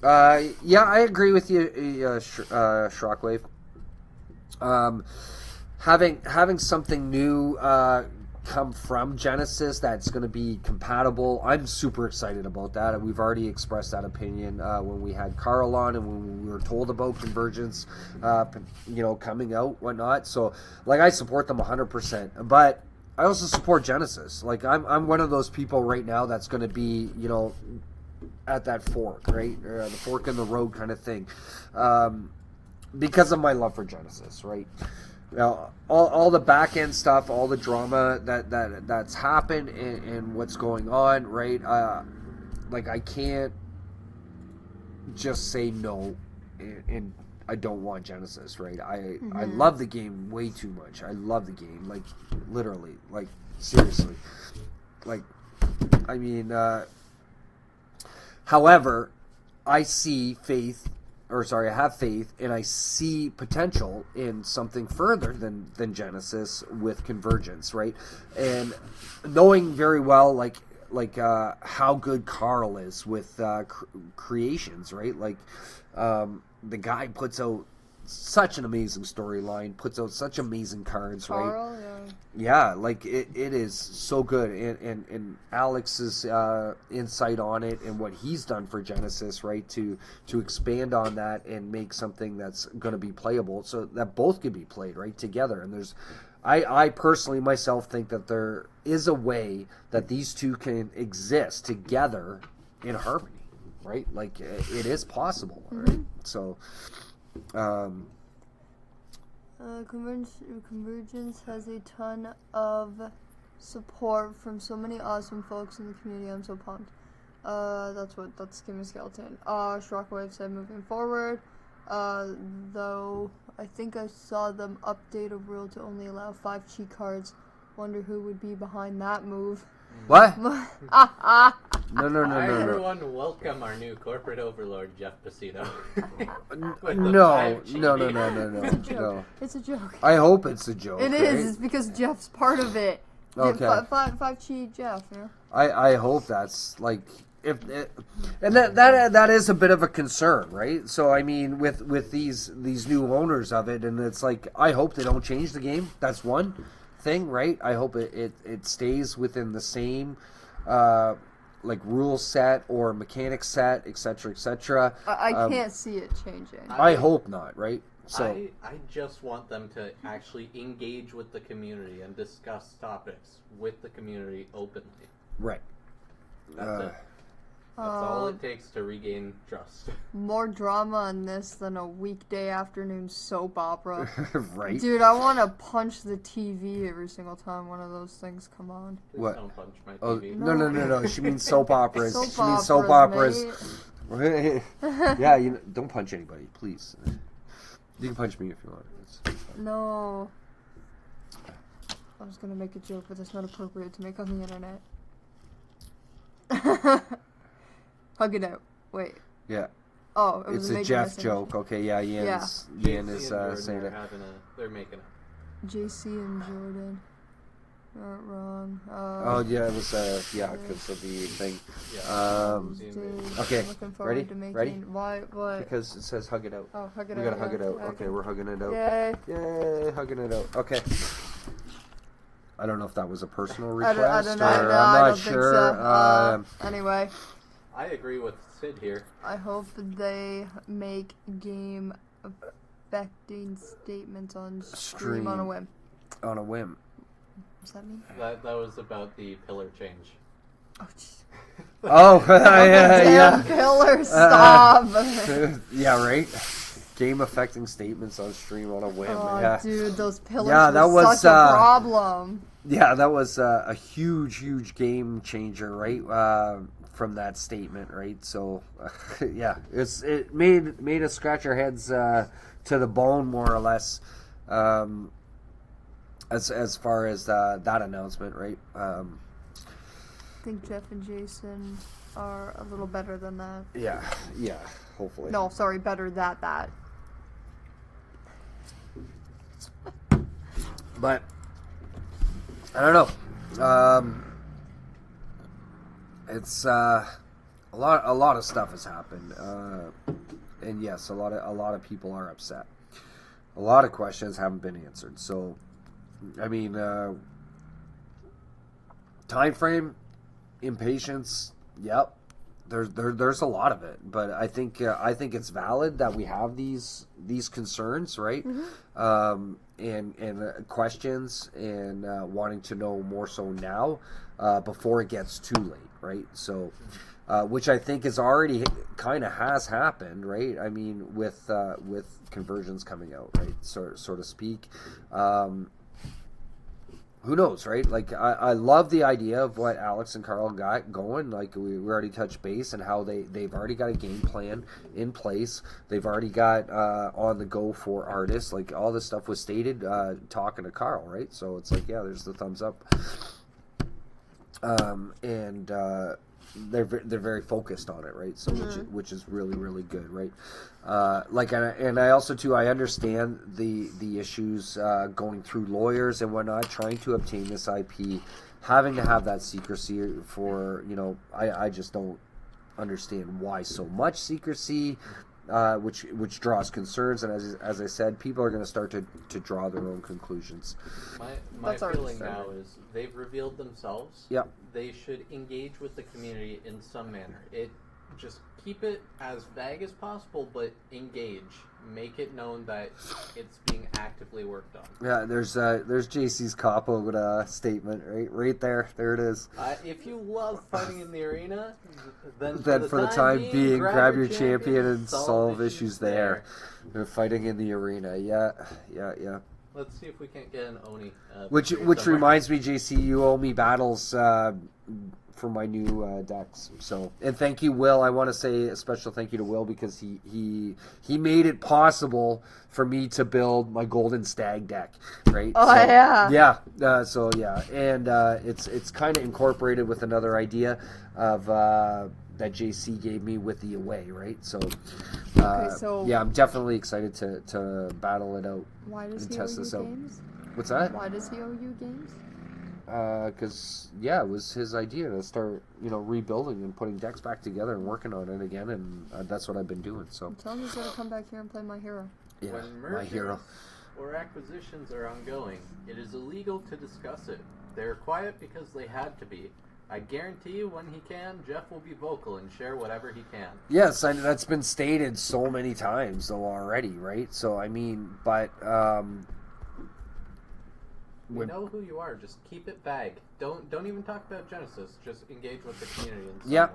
S1: Yeah, I agree with you, Shockwave. Having something new come from Genesis that's going to be compatible, I'm super excited about that. We've already expressed that opinion when we had Carl on and when we were told about Convergence, coming out, whatnot. So, like, I support them 100%, but I also support Genesis. Like, I'm one of those people right now that's going to be, at that fork, right? The fork in the road kind of thing. Because of my love for Genesis, right? Now, all the back end stuff, all the drama that's happened and what's going on, right? Like, I can't just say no and I don't want Genesis, right? I love the game way too much. I love the game, like, literally, like, seriously. Like, I mean, however, I have faith, and I see potential in something further than Genesis with Convergence, right? And knowing very well, like how good Carl is with creations, right? Like, the guy puts out such an amazing storyline, puts out such amazing cards,
S2: Carl,
S1: right? Yeah, like it is so good, and Alex's insight on it and what he's done for Genesis, right? To expand on that and make something that's going to be playable, so that both can be played right together. And I personally myself think that there is a way that these two can exist together in harmony. Right, like it is possible, right? So,
S2: Convergence has a ton of support from so many awesome folks in the community. I'm so pumped. That's Game of Skeleton. Shockwave said moving forward. Though I think I saw them update a rule to only allow 5 cheat cards. Wonder who would be behind that move.
S1: What?
S2: No.
S3: Everyone, welcome our new corporate overlord, Jeff Pacino.
S1: No.
S2: It's a joke.
S1: I hope it's a joke.
S2: It
S1: right?
S2: is. It's because Jeff's part of it.
S1: Okay.
S2: Five cheat Jeff. Yeah.
S1: I hope that's like and that is a bit of a concern, right? So I mean, with these new owners of it, and it's like I hope they don't change the game. That's one thing, right? I hope it stays within the same like rule set or mechanic set, etc., etc.
S2: I can't see it changing.
S1: I hope not, right? So
S3: I just want them to actually engage with the community and discuss topics with the community openly.
S1: Right.
S3: That's it. That's all it takes to regain trust.
S2: More drama on this than a weekday afternoon soap opera.
S1: Right.
S2: Dude, I want to punch the TV every single time one of those things come on.
S3: Please
S1: What?
S3: don't punch my
S1: Oh,
S3: TV.
S1: no. She means soap operas.
S2: Soap
S1: She means soap operas.
S2: mate.
S1: Yeah, don't punch anybody, please. You can punch me if you want. It's fine.
S2: No. I was gonna make a joke, but that's not appropriate to make on the internet. Hug it out. Wait.
S1: Yeah.
S2: Oh, it was
S1: It's a
S2: Megan
S1: Jeff
S2: message.
S1: joke. Okay, yeah, Yan is saying it.
S3: They're making it.
S2: JC and Jordan aren't wrong.
S1: Oh yeah, it was because of the thing.
S3: Yeah.
S1: Okay,
S2: Looking forward
S1: ready?
S2: to making
S1: Ready?
S2: What?
S1: Because it says hug it out.
S2: Oh, hug it
S1: We
S2: out.
S1: gotta hug it out. Okay, we're hugging it out.
S2: Yay.
S1: Yay, hugging it out. Okay. I don't know if that was a personal
S2: I
S1: request
S2: don't know.
S1: or
S2: No,
S1: I'm
S2: I
S1: not
S2: don't
S1: sure.
S2: think so. Anyway,
S3: I agree with Sid here.
S2: I hope they make game affecting statements on stream on a whim.
S1: On a whim.
S2: What's that mean?
S3: That was about the pillar change.
S2: Oh, jeez.
S1: Oh, yeah.
S2: Pillar, stop.
S1: Yeah, right. Game affecting statements on stream on a whim.
S2: Oh,
S1: Yeah,
S2: dude, those pillars
S1: that
S2: were
S1: was
S2: such a problem.
S1: Yeah, that was a huge game changer, right? From that statement, right? So, yeah, it made us scratch our heads to the bone, more or less, as far as that announcement, right?
S2: I think Jeff and Jason are a little better than that.
S1: Yeah, hopefully.
S2: No, sorry, better that.
S1: But I don't know. It's a lot of stuff has happened, and yes, a lot of people are upset. A lot of questions haven't been answered. So, I mean, time frame, impatience. Yep, there's a lot of it, but I think it's valid that we have these concerns, right? Mm-hmm. And questions and wanting to know more so now before it gets too late, right? So, which I think is already kind of has happened, right? I mean, with Convergence coming out, right, so to speak. Who knows, right? Like, I love the idea of what Alex and Carl got going. Like, we already touched base and how they've already got a game plan in place. They've already got on the go for artists. Like, all this stuff was stated talking to Carl, right? So it's like, yeah, there's the thumbs up. And they're very focused on it, right? So which is really good, right? And I also too I understand the issues going through lawyers and whatnot, trying to obtain this IP, having to have that secrecy for I just don't understand why so much secrecy, which draws concerns, and as I said, people are going to start to draw their own conclusions.
S3: My feeling now is they've revealed themselves.
S1: Yep.
S3: They should engage with the community in some manner. Just keep it as vague as possible, but engage. Make it known that it's being actively worked on.
S1: Yeah, there's JC's Capo statement right there. There it is.
S3: If you love fighting in the arena, then
S1: for the time being, grab your champion and solve issues there. They're fighting in the arena. Yeah.
S3: let's see if we can't get an Oni.
S1: Which reminds me, JC, you owe me battles for my new decks. So, and thank you, Will. I want to say a special thank you to Will because he made it possible for me to build my Golden Stag deck, right?
S2: Oh,
S1: so,
S2: yeah.
S1: Yeah. And it's kind of incorporated with another idea of that JC gave me with the away, right? So, yeah, I'm definitely excited to battle it out.
S2: Why does
S1: and
S2: he
S1: test
S2: owe
S1: this
S2: you
S1: out.
S2: games?
S1: What's that?
S2: Why does he owe you games?
S1: Because it was his idea to start, rebuilding and putting decks back together and working on it again, and that's what I've been doing. So
S2: tell him he's gonna come back here and play my hero.
S1: Yeah,
S3: when
S1: my
S3: mergers
S1: hero.
S3: or acquisitions are ongoing, it is illegal to discuss it. They're quiet because they had to be. I guarantee you, when he can, Jeff will be vocal and share whatever he can.
S1: Yes, and that's been stated so many times though already, right? So I mean, but
S3: we know who you are. Just keep it vague. Don't even talk about Genesis. Just engage with the community in some way.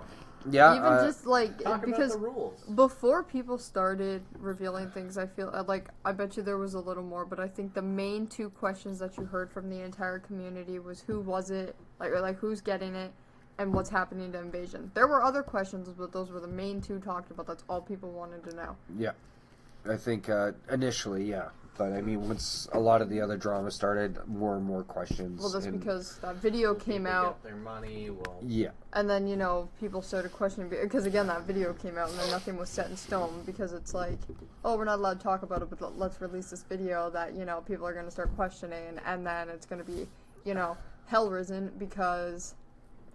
S1: Yeah.
S2: Even just like
S3: talk
S2: because
S3: about the rules.
S2: Before people started revealing things, I feel like I bet you there was a little more, but I think the main two questions that you heard from the entire community was who was it, like who's getting it, and what's happening to Invasion. There were other questions, but those were the main two talked about. That's all people wanted to know.
S1: Yeah, I think initially, yeah. But I mean, once a lot of the other drama started, more and more questions.
S2: Well, that's because that video came out.
S3: Get their money.
S1: Yeah.
S2: And then people started questioning because again that video came out and then nothing was set in stone because it's like, oh, we're not allowed to talk about it, but let's release this video that people are going to start questioning, and then it's going to be hell risen because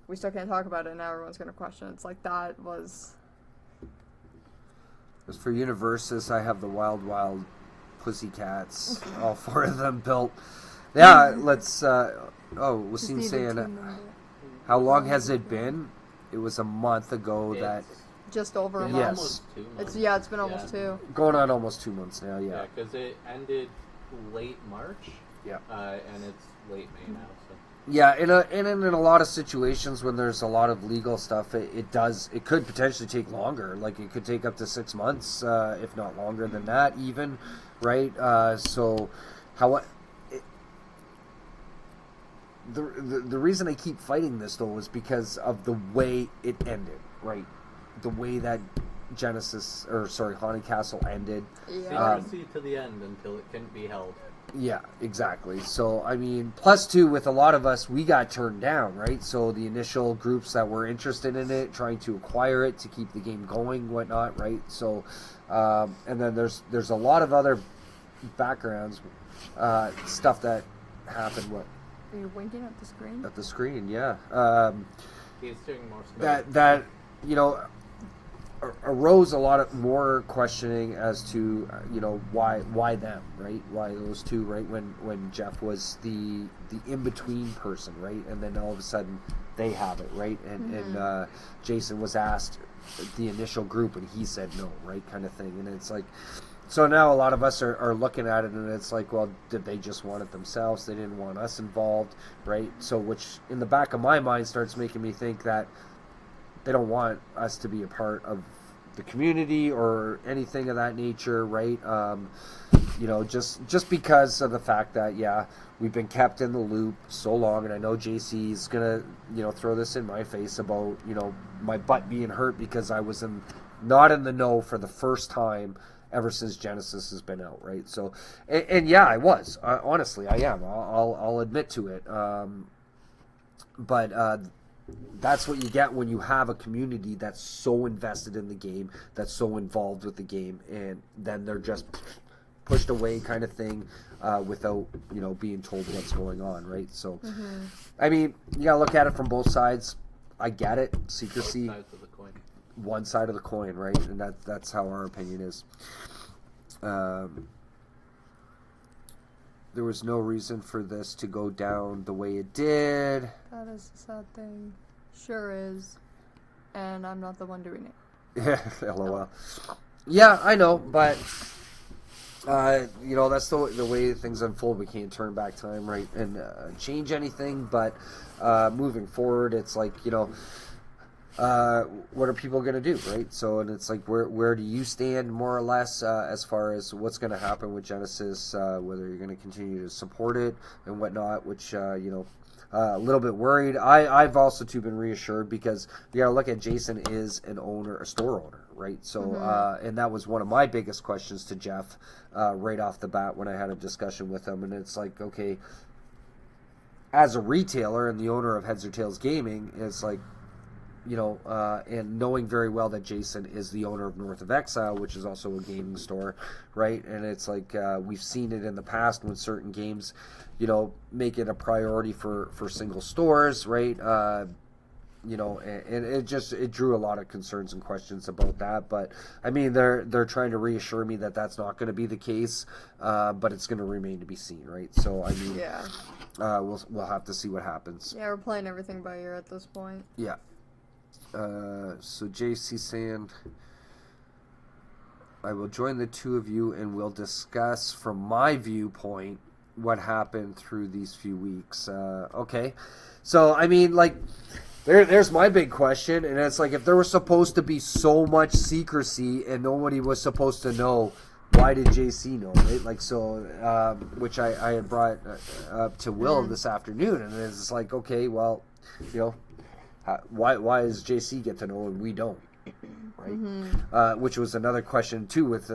S2: we still can't talk about it and now everyone's going to question. It's like that was.
S1: As for Universus, I have the Wild Pussycats, all 4 of them built. Yeah, let's. Wasim saying, how long has it been? It was a month ago
S2: just over a month.
S1: Yes,
S3: almost 2 months.
S2: It's been almost 2.
S1: Going on almost 2 months now. Yeah.
S3: Yeah, because it ended late March.
S1: Yeah.
S3: And it's late May now. So.
S1: Yeah, and in a lot of situations when there's a lot of legal stuff, it could potentially take longer. Like it could take up to 6 months, if not longer than that, even, right? The reason I keep fighting this though is because of the way it ended, right? The way that Haunted Castle ended.
S2: Yeah.
S3: Secrecy to the end until it couldn't be held.
S1: Yeah, exactly. So, I mean, plus two, with a lot of us, we got turned down, right? So the initial groups that were interested in it, trying to acquire it to keep the game going, whatnot, right? So, and then there's a lot of other backgrounds, stuff that happened. What?
S2: Are you winking at the screen?
S1: At the screen, yeah.
S3: He's doing more stuff.
S1: That arose a lot of more questioning as to why them, right? Why those two, right? When Jeff was the in-between person, right? And then all of a sudden they have it, right? And Jason was asked the initial group and he said no, right? Kind of thing. And it's like, so now a lot of us are looking at it and it's like, well, did they just want it themselves? They didn't want us involved, right? So which in the back of my mind starts making me think that they don't want us to be a part of the community or anything of that nature, right? Just because of the fact that, yeah, we've been kept in the loop so long, and I know JC's gonna, throw this in my face about, my butt being hurt because I was not in the know for the first time ever since Genesis has been out, right? So, and yeah, I was. Honestly, I am. I'll admit to it. But that's what you get when you have a community that's so invested in the game, that's so involved with the game, and then they're just pushed away kind of thing without, being told what's going on, right? So, I mean, you gotta look at it from both sides. I get it. Secrecy.
S3: Both sides of the coin.
S1: One side of the coin, right? And that's how our opinion is. There was no reason for this to go down the way it did.
S2: That is a sad thing. Sure is. And I'm not the one doing it.
S1: Yeah, LOL. Yeah, I know, but that's the way things unfold. We can't turn back time, right, and change anything. But moving forward, it's like what are people going to do, right? So, and it's like, where do you stand more or less as far as what's going to happen with Genesis, whether you're going to continue to support it and whatnot, which, a little bit worried. I've also, too, been reassured because you got to look at Jason is an owner, a store owner, right? So, and that was one of my biggest questions to Jeff right off the bat when I had a discussion with him. And it's like, okay, as a retailer and the owner of Heads or Tails Gaming, it's like, and knowing very well that Jason is the owner of North of Exile, which is also a gaming store, right? And it's like we've seen it in the past when certain games, make it a priority for single stores, right? And it drew a lot of concerns and questions about that. But I mean, they're trying to reassure me that that's not going to be the case, but it's going to remain to be seen, right? So I mean,
S2: yeah,
S1: we'll have to see what happens.
S2: Yeah, we're playing everything by ear at this point.
S1: Yeah. So JC saying, I will join the two of you and we'll discuss from my viewpoint what happened through these few weeks. Okay. So, I mean, like, there's my big question, and it's like, if there was supposed to be so much secrecy and nobody was supposed to know, why did JC know, right? Like, so, which I had brought up to Will this afternoon, and it's like, okay, well, why does JC get to know and we don't, right? Which was another question too. With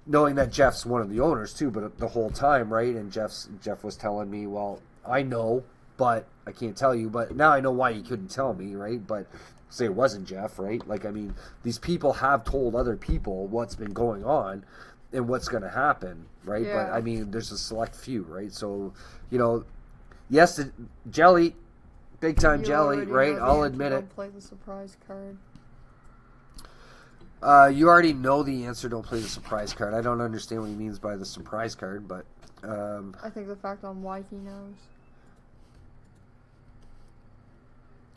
S1: knowing that Jeff's one of the owners too, but the whole time, right? And Jeff was telling me, well, I know, but I can't tell you. But now I know why he couldn't tell me, right? But say it wasn't Jeff, right? Like, I mean, these people have told other people what's been going on and what's going to happen, right?
S2: Yeah.
S1: But I mean, there's a select few, right? So, yes, Jelly. Big time Jelly, right? I'll admit it.
S2: Don't play the surprise card.
S1: You already know the answer. Don't play the surprise card. I don't understand what he means by the surprise card, but
S2: I think the fact on why he knows.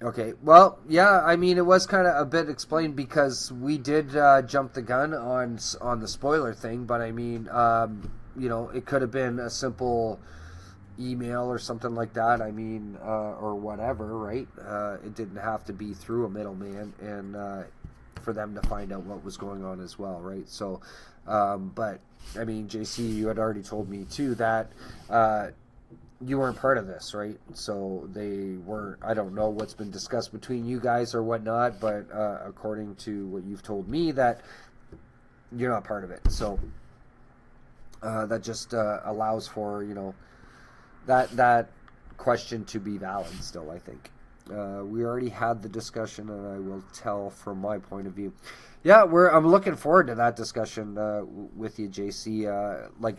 S1: Okay. Well, yeah. I mean, it was kind of a bit explained because we did jump the gun on the spoiler thing, but I mean, it could have been a simple email or something like that, I mean, or whatever, right? It didn't have to be through a middleman and for them to find out what was going on as well, right? So, but, I mean, JC, you had already told me, too, that you weren't part of this, right? So they weren't, I don't know what's been discussed between you guys or whatnot, but according to what you've told me, that you're not part of it. So that just allows for, that question to be valid still, I think. We already had the discussion, and I will tell from my point of view. Yeah, I'm looking forward to that discussion with you, JC,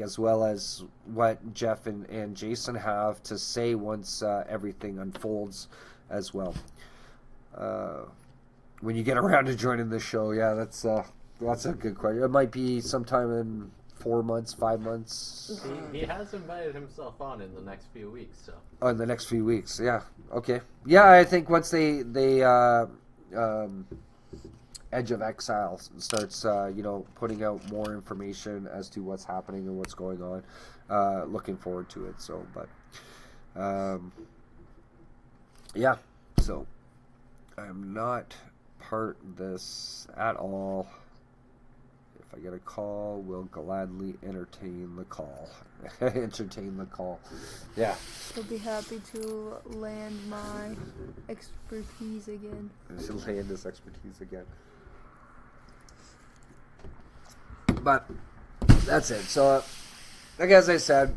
S1: as well as what Jeff and Jason have to say once everything unfolds as well. When you get around to joining the show, yeah, that's a good question. It might be sometime in 4 months, 5 months.
S3: He has invited himself on in the next few weeks, so.
S1: Oh, in the next few weeks, yeah. Okay. Yeah, I think once they Edge of Exile starts, putting out more information as to what's happening and what's going on, looking forward to it. So, but, yeah. So, I'm not part of this at all. If I get a call, we'll gladly entertain the call. Entertain the call. Yeah.
S2: He'll be happy to land my expertise again.
S1: He'll land his expertise again. But that's it. So, like as I said,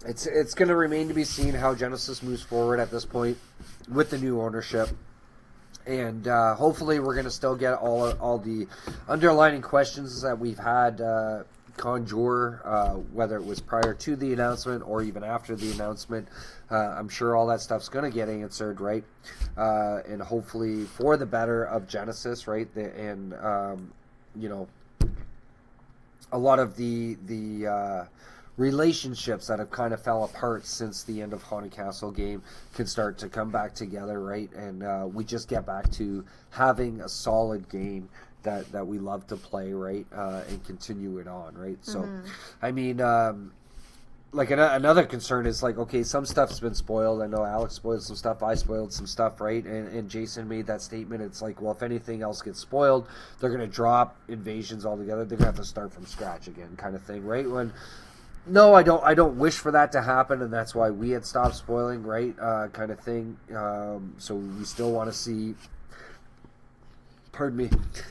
S1: it's going to remain to be seen how Genesis moves forward at this point with the new ownership. And hopefully we're going to still get all the underlining questions that we've had conjure, whether it was prior to the announcement or even after the announcement. I'm sure all that stuff's going to get answered, right? And hopefully for the better of Genesis, right? And, a lot of the relationships that have kind of fell apart since the end of Haunted Castle game can start to come back together, right? And we just get back to having a solid game that we love to play, right? And continue it on, right? So, I mean, like another concern is like, okay, some stuff's been spoiled. I know Alex spoiled some stuff. I spoiled some stuff, right? And Jason made that statement. It's like, well, if anything else gets spoiled, they're going to drop Invasions altogether. They're going to have to start from scratch again, kind of thing, right? When no, I don't wish for that to happen, and that's why we had stopped spoiling, right? Kind of thing. So we still want to see. Pardon me.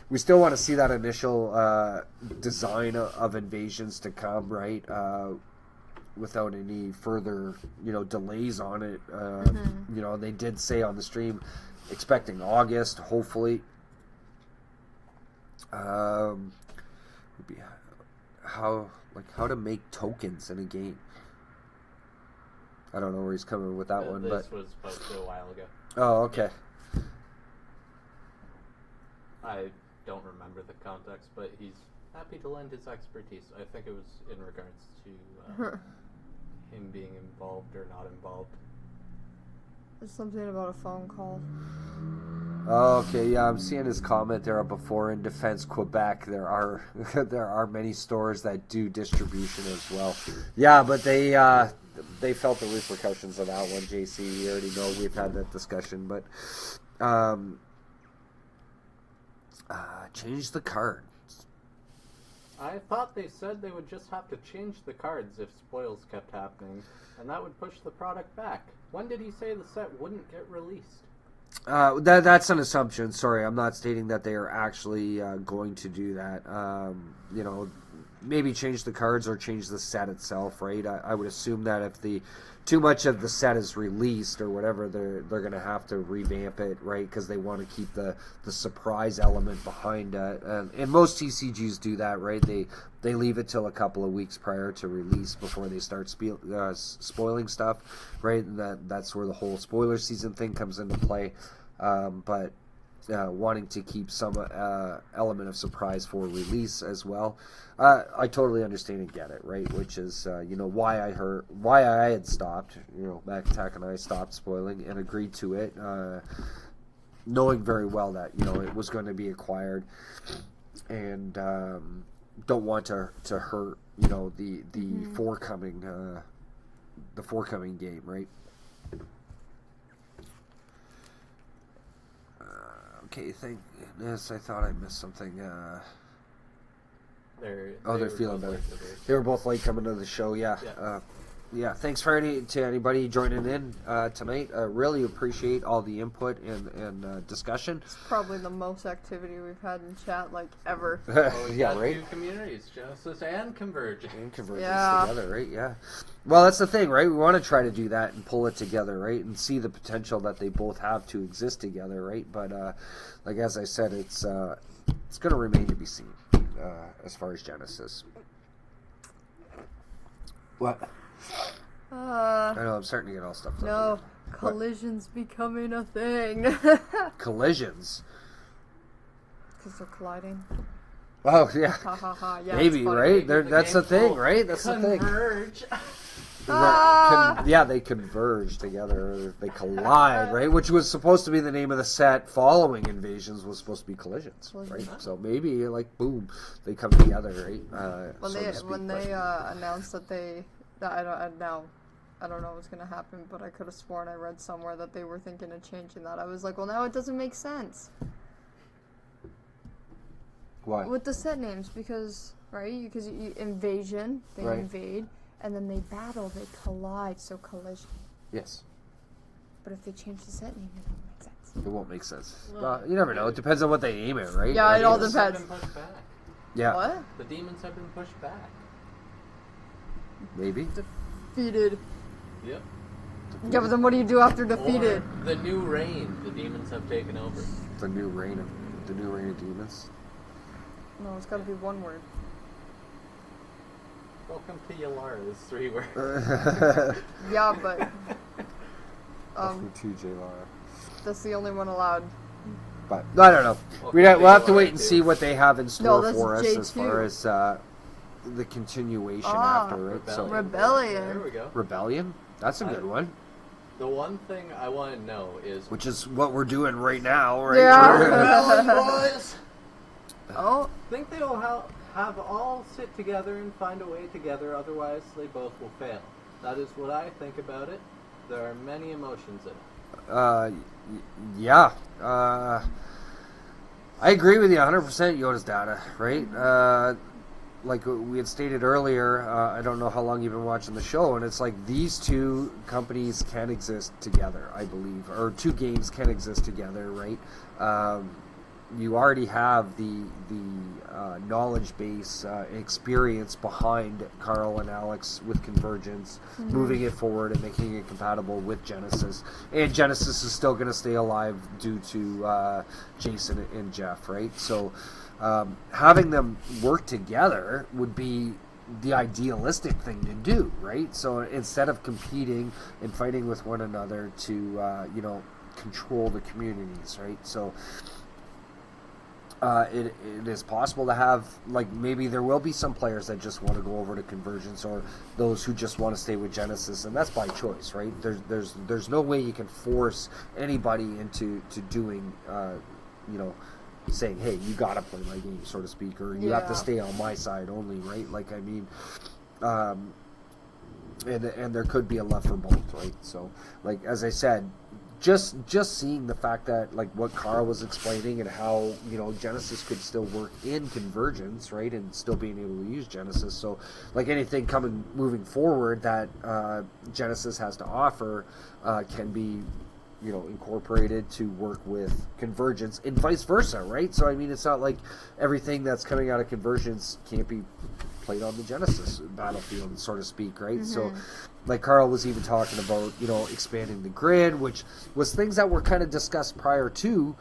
S1: We still want to see that initial design of Invasions to come, right? Without any further, delays on it. They did say on the stream, expecting August, hopefully. How to make tokens in a game. I don't know where he's coming with that one,
S3: this
S1: but
S3: was posted a while ago.
S1: Oh, okay.
S3: I don't remember the context, but he's happy to lend his expertise. I think it was in regards to him being involved or not involved.
S2: There's something about a phone call.
S1: Oh, okay, yeah, I'm seeing his comment there before. In Defense Quebec, there are many stores that do distribution as well. Yeah, but they felt the repercussions of that one, JC. You already know we've had that discussion, but change the card.
S3: I thought they said they would just have to change the cards if spoils kept happening, and that would push the product back. When did he say the set wouldn't get released?
S1: That's an assumption. Sorry, I'm not stating that they are actually going to do that. Maybe change the cards or change the set itself, right? I would assume that if too much of the set is released or whatever, they're going to have to revamp it, right? Because they want to keep the surprise element behind it. And most TCGs do that, right? They leave it till a couple of weeks prior to release before they start spoiling stuff, right? And that's where the whole spoiler season thing comes into play. But wanting to keep some element of surprise for release as well. I totally understand and get it, right? Which is why I had stopped. Mack-Attack and I stopped spoiling and agreed to it, knowing very well that it was going to be acquired, and don't want to hurt the forthcoming game, right? Okay, thank goodness. I thought I missed something. They're feeling better. They were both late coming to the show. Yeah. Thanks to anybody joining in tonight. Really appreciate all the input and discussion.
S2: It's probably the most activity we've had in chat ever.
S1: Yeah, right.
S3: Two communities, Genesis and Convergence.
S1: Together, right? Yeah. Well, that's the thing, right? We want to try to do that and pull it together, right? And see the potential that they both have to exist together, right? But as I said, it's going to remain to be seen as far as Genesis. What? I know, I'm starting to get all stuff done.
S2: No, collisions becoming a thing.
S1: Collisions?
S2: Because they're colliding.
S1: Oh, yeah.
S2: Ha ha ha. Yeah,
S1: maybe, right? That's the thing, right? That's the thing.
S3: Converge.
S1: They converge together. They collide, right? Which was supposed to be the name of the set following Invasions, was supposed to be Collisions, right? So maybe, boom, they come together, right?
S2: When they announced that I don't know what's going to happen, but I could have sworn I read somewhere that they were thinking of changing that. I was like, well, now it doesn't make sense.
S1: Why?
S2: With the set names, because you invasion, they invade, and then they battle, they collide, so collision.
S1: Yes.
S2: But if they change the set name, it won't make sense.
S1: It won't make sense. Well, you never know. It depends on what they aim at, right?
S2: Yeah, it all depends.
S1: Yeah.
S2: What?
S3: The demons have been pushed back.
S1: Maybe.
S2: Defeated.
S3: Yep.
S2: Yeah, but then what do you do after defeated?
S3: Or the new reign. The demons have taken over.
S1: The new reign of demons.
S2: No, it's got to be one word.
S3: Welcome to Yalara's 3 words.
S2: Yeah, but
S1: Welcome to J-Lara.
S2: That's the only one allowed.
S1: But I don't know. We'll have to wait and see what they have in store for us as far as the continuation after, right?
S2: Rebellion.
S3: There we go.
S1: Rebellion? That's a good one.
S3: The one thing I want to know is...
S1: Which is what we're doing right now, right?
S2: Yeah.
S3: Rebellion, boys!
S2: Oh.
S3: Think they'll have all sit together and find a way together, otherwise they both will fail. That is what I think about it. There are many emotions in it.
S1: Yeah. I agree with you 100%, Yoda's data, right? Like we had stated earlier, I don't know how long you've been watching the show, and it's like these two companies can exist together, I believe, or two games can exist together, right? You already have the knowledge base, experience behind Carl and Alex with Convergence, moving it forward and making it compatible with Genesis. And Genesis is still going to stay alive due to Jason and Jeff, right? So having them work together would be the idealistic thing to do, right? So instead of competing and fighting with one another to, control the communities, right? So it is possible to have, like, maybe there will be some players that just want to go over to Convergence, or those who just want to stay with Genesis, and that's by choice, right? There's no way you can force anybody into doing, saying, hey, you gotta play my game, so to speak, or you have to stay on my side only, right? Like, I mean, and there could be a left for both, right? So, like, as I said, just seeing the fact that, like, what Carl was explaining and how, Genesis could still work in Convergence, right, and still being able to use Genesis. So, like, anything moving forward that Genesis has to offer can be, incorporated to work with Convergence and vice versa, right? So, I mean, it's not like everything that's coming out of Convergence can't be played on the Genesis battlefield, so to speak, right? Mm-hmm. So, like Carl was even talking about, expanding the grid, which was things that were kind of discussed prior to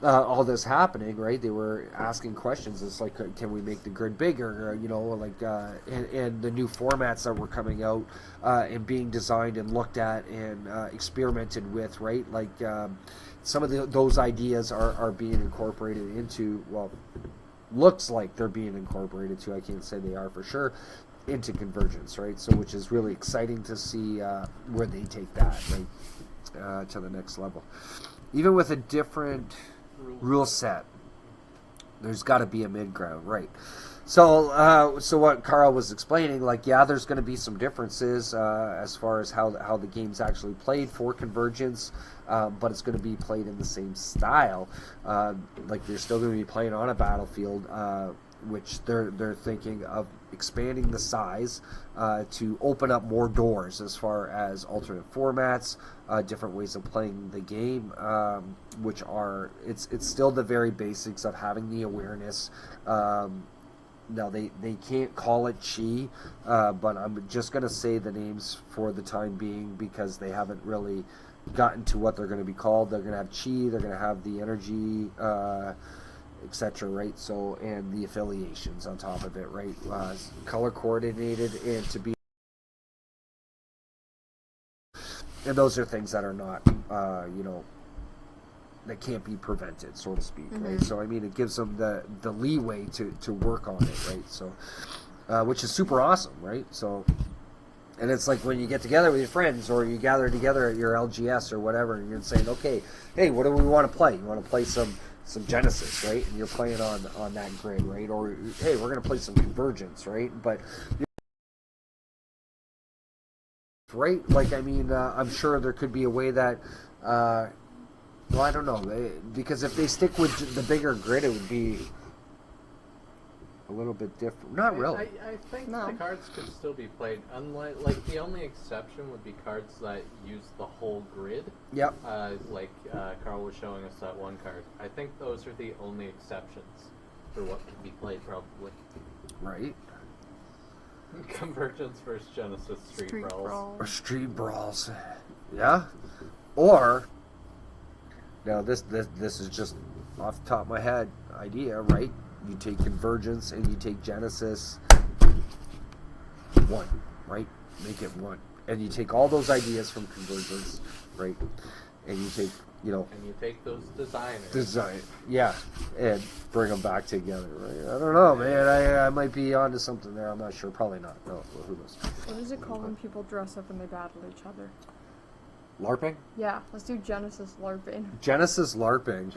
S1: all this happening, right? They were asking questions. It's like, can we make the grid bigger? And the new formats that were coming out and being designed and looked at and experimented with, right? Like some of those ideas are being incorporated into, well, looks like they're being incorporated to, I can't say they are for sure, into Convergence, right? So, which is really exciting to see where they take that, right, to the next level. Even with a different rule set, there's got to be a mid-ground, right? So, so what Carl was explaining, like, yeah, there's going to be some differences as far as how the game's actually played for Convergence, but it's going to be played in the same style. Like, you're still going to be playing on a battlefield, which they're thinking of expanding the size to open up more doors as far as alternate formats, different ways of playing the game, which are it's still the very basics of having the awareness. Now, they can't call it chi, but I'm just going to say the names for the time being because they haven't really gotten to what they're going to be called. They're going to have chi, they're going to have the energy, etc., right? So, and the affiliations on top of it, right? Color coordinated and to be... And those are things that are not, that can't be prevented, so to speak, right? So, I mean, it gives them the leeway to work on it, right? So, which is super awesome, right? So, and it's like when you get together with your friends or you gather together at your LGS or whatever, and you're saying, okay, hey, what do we want to play? You want to play some Genesis, right? And you're playing on that grid, right? Or, hey, we're going to play some Convergence, right? But... right? Like, I mean, I'm sure there could be a way that... well, I don't know, because if they stick with the bigger grid, it would be a little bit different. Not really.
S3: I think the cards could still be played. Unlike, like, the only exception would be cards that use the whole grid.
S1: Yep.
S3: Like Carl was showing us that one card. I think those are the only exceptions for what could be played, probably.
S1: Right.
S3: Convergence versus Genesis Street Brawls.
S1: Or Street Brawls. Yeah. Or... Now, this is just off the top of my head idea, right? You take Convergence and you take Genesis, one, right? Make it one. And you take all those ideas from Convergence, right? And you take, And
S3: you take those designers.
S1: Yeah, and bring them back together, right? I don't know, man. I might be onto something there. I'm not sure. Probably not. No, who knows?
S2: What is it called when people dress up and they battle each other?
S1: LARPing?
S2: Yeah, let's do Genesis LARPing.
S1: Genesis LARPing.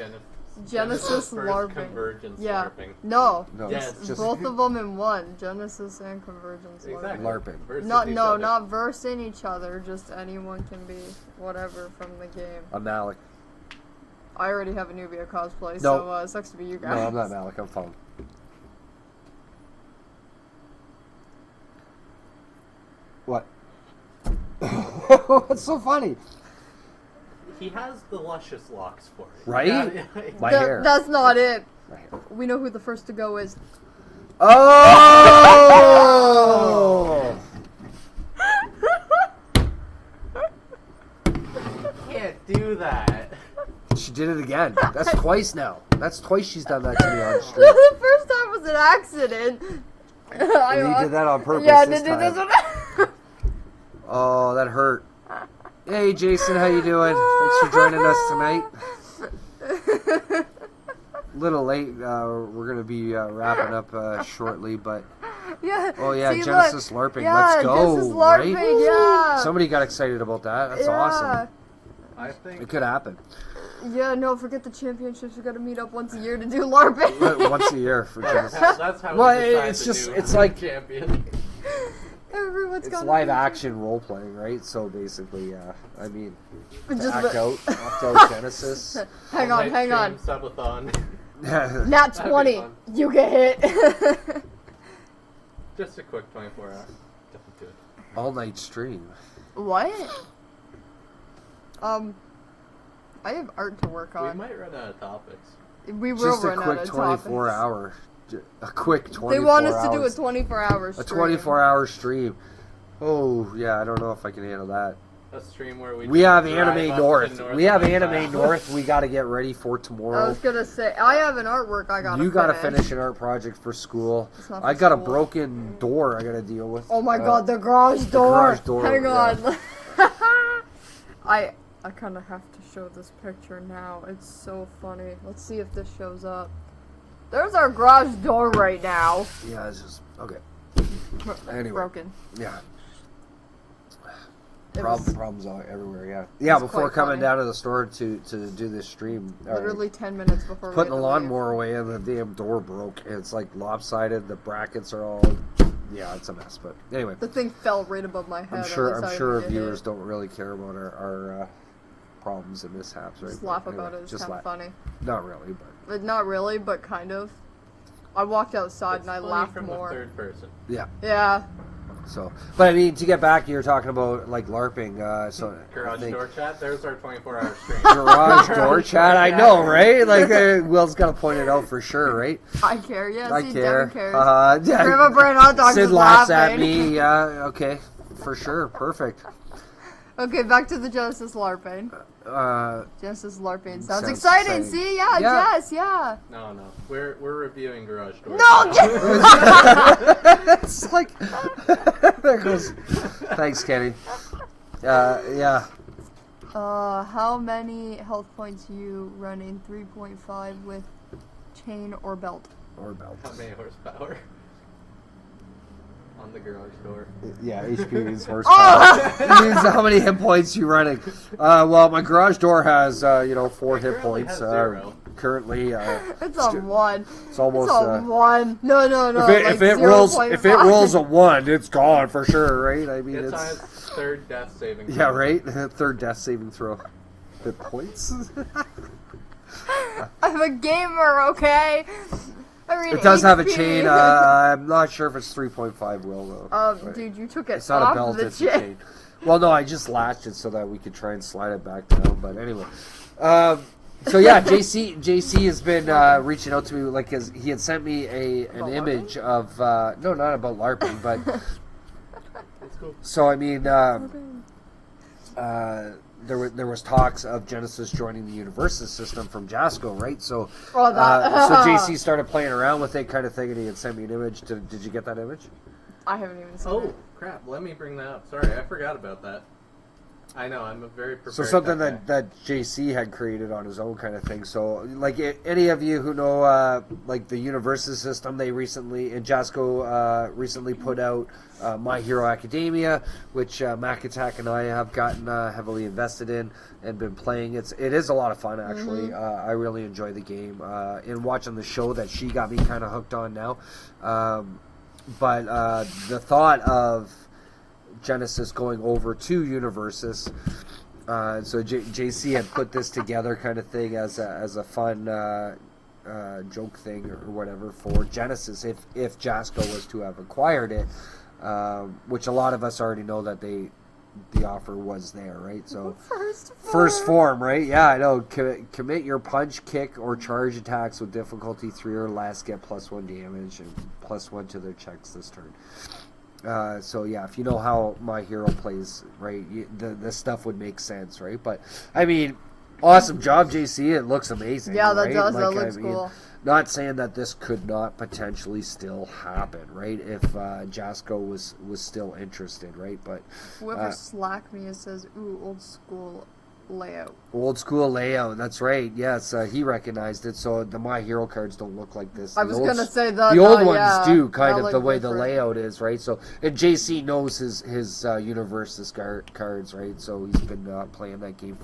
S2: Genesis
S3: first,
S2: LARPing.
S3: Convergence
S2: Yeah.
S3: LARPing.
S2: No.
S3: Yes.
S2: It's
S1: just
S2: both of them in one. Genesis and Convergence
S3: Exactly.
S1: LARPing.
S3: Versus
S2: Not
S3: each
S2: no,
S3: other.
S2: not versing each other. Just anyone can be whatever from the game.
S1: I'm Malik.
S2: I already have a Nubia cosplay,
S1: No.
S2: so it sucks to be you guys.
S1: No, I'm not Malik. I'm Phone. What? What's so funny?
S3: He has the luscious locks for it.
S1: Right?
S3: Yeah.
S1: My hair.
S2: That's not it.
S1: My hair.
S2: We know who the first to go is.
S1: Oh!
S3: Can't do that.
S1: She did it again. That's twice now. That's twice she's done that to me on stream.
S2: The first time was an accident.
S1: And you did that on purpose.
S2: Yeah, I
S1: this
S2: did do
S1: time.
S2: this one.
S1: Oh, that hurt. Hey, Jason, how you doing? Thanks for joining us tonight. Little late. We're gonna be wrapping up shortly, but
S2: Yeah.
S1: oh yeah,
S2: see,
S1: Genesis
S2: look.
S1: LARPing.
S2: Yeah,
S1: Let's go.
S2: Genesis LARPing,
S1: Right?
S2: yeah.
S1: Somebody got excited about that. That's
S2: Yeah.
S1: awesome.
S3: I think
S1: It could happen
S2: Yeah, no, forget the championships. We gotta meet up once a year to do LARPing.
S1: once a year for Genesis.
S3: that's how
S1: Well,
S3: we decide
S1: it's
S3: to
S1: just-
S3: do
S1: it's like-
S3: champion.
S2: Everyone's
S1: It's
S2: got
S1: live action role playing, right? So basically, I mean, to
S2: Just
S1: act out Genesis.
S2: Hang on, hang on.
S3: Subathon.
S2: Nat
S3: That'd be
S2: 20.
S3: fun.
S2: You get hit.
S3: Just a quick 24 hour. Don't do it.
S1: All night stream.
S2: What? I have art to work
S3: We
S2: on.
S3: might run out of topics.
S2: We will
S1: Just a
S2: run out
S1: quick
S2: of
S1: 24
S2: topics.
S1: hour. A quick 24
S2: They want us to do a
S1: hours.
S2: 24-hour
S1: A
S2: stream.
S1: 24-hour stream. Oh, yeah, I don't know if I can handle that.
S3: A stream where we
S1: We have
S3: drive
S1: Anime
S3: up
S1: North.
S3: to North
S1: We have
S3: and
S1: Anime
S3: back.
S1: North we got to get ready for
S2: I
S1: tomorrow.
S2: was gonna say, I have an artwork I gotta
S1: You got to
S2: finish.
S1: finish an art project for school.
S2: It's not
S1: I
S2: for
S1: got a
S2: school.
S1: broken door I got to deal with.
S2: Oh my god, the garage door!
S1: garage door,
S2: Hang
S1: yeah.
S2: on. I kind of have to show this picture now. It's so funny. Let's see if this shows up. There's our garage door right now.
S1: Yeah, it's just... Okay. Anyway.
S2: Broken.
S1: Yeah.
S2: It was
S1: Problems all everywhere, yeah. Yeah,
S2: was
S1: before
S2: quite
S1: coming
S2: funny.
S1: down to the store to do this stream.
S2: literally 10 minutes before
S1: Putting
S2: we
S1: the
S2: had to leave.
S1: lawnmower away and the damn door broke. And it's like lopsided. The brackets are all... Yeah, it's a mess. But anyway,
S2: The thing fell right above my head.
S1: I'm
S2: at
S1: sure
S2: least I
S1: our
S2: didn't get
S1: viewers
S2: hit.
S1: don't really care about our problems and mishaps. Right?
S2: Just
S1: But
S2: laugh
S1: anyway,
S2: about it. It's
S1: just
S2: kind of
S1: laugh.
S2: funny.
S1: Not really, but
S2: Not really, but kind of. I walked outside and I
S3: funny
S2: laughed
S3: from
S2: more.
S3: the third person.
S1: yeah.
S2: Yeah.
S1: So, but I mean, to get back, you're talking about like LARPing. So I
S3: Garage
S1: think-
S3: door chat. There's our 24-hour stream.
S1: Garage door chat. I know, right? Like Will's got to point it out for sure, right?
S2: I care. Yeah,
S1: I
S2: see,
S1: care.
S2: Devin cares.
S1: Yeah.
S2: Grandma Brain Hot Dogs
S1: Sid
S2: is
S1: laughs at
S2: laughing.
S1: me. Yeah. Okay. For sure. Perfect.
S2: Okay, back to the Genesis LARPing. Genesis LARPing. Sounds
S1: Sounds
S2: exciting.
S1: exciting.
S2: See? Yeah,
S1: Yeah.
S2: Jess, yeah.
S3: No. We're reviewing garage door.
S2: No!
S1: It's like there goes. Thanks, Kenny. Yeah.
S2: How many health points you running 3.5 with chain or belt?
S1: Or belt.
S3: How many horsepower? On the garage door.
S1: Yeah, HP is horsepower. It means how many hit points you running. Well, my garage door has 4 hit
S3: currently
S1: points.
S3: has 0.
S1: Currently,
S2: It's a 1.
S1: it's almost.
S2: It's a 1. No.
S1: If it rolls a 1, it's gone for sure, right? I mean,
S3: It's on
S1: it's
S3: its third death saving.
S1: yeah,
S3: throw.
S1: right. Third death saving throw. Hit points.
S2: I'm a gamer, okay? I mean,
S1: It does have a
S2: HP.
S1: chain. I'm not sure if it's 3.5 will though. But
S2: Dude, you took it
S1: it's not
S2: off
S1: a belt.
S2: the
S1: It's a chain. Well, no, I just latched it so that we could try and slide it back down. But anyway, so yeah, JC has been reaching out to me like 'cause he had sent me an
S2: About
S1: image of no, not about LARPing, but
S3: That's cool.
S1: so I mean. There was talks of Genesis joining the Universus system from Jasco, right? So,
S2: Oh, that-
S1: so JC started playing around with it, kind of thing, and he had sent me an image. Did you get that image?
S2: I haven't even seen
S3: Oh
S2: it.
S3: crap! Let me bring that up. Sorry, I forgot about that. I know, I'm a very prepared.
S1: So something that JC had created on his own kind of thing. So, like, any of you who know, like, the Universes system, they recently, and Jasco recently put out My Hero Academia, which Mack-Attack and I have gotten heavily invested in and been playing. It is a lot of fun, actually. I really enjoy the game. In watching the show that she got me kind of hooked on now. But the thought of Genesis going over to Universes, so JC had put this together kind of thing as a fun joke thing or whatever for Genesis if Jasco was to have acquired it, which a lot of us already know that the offer was there, right? So first form, right? Yeah, I know. Commit your punch, kick, or charge attacks with difficulty 3 or less, get +1 damage and +1 to their checks this turn. So yeah, if you know how My Hero plays, right, the stuff would make sense, right? But I mean, awesome job, JC. It looks amazing.
S2: Yeah, that
S1: right?
S2: does.
S1: Like,
S2: that looks cool.
S1: Not saying that this could not potentially still happen, right? If Jasco was still interested, right? But
S2: whoever slacked me, it says, "Ooh, old school layout."
S1: Old school layout. That's right. Yes, he recognized it. So the My Hero cards don't look like this.
S2: I was gonna say that
S1: the old ones do, kind of
S2: like
S1: the way
S2: different.
S1: the layout is, right? So and JC knows his Universes cards, right? So he's been playing that game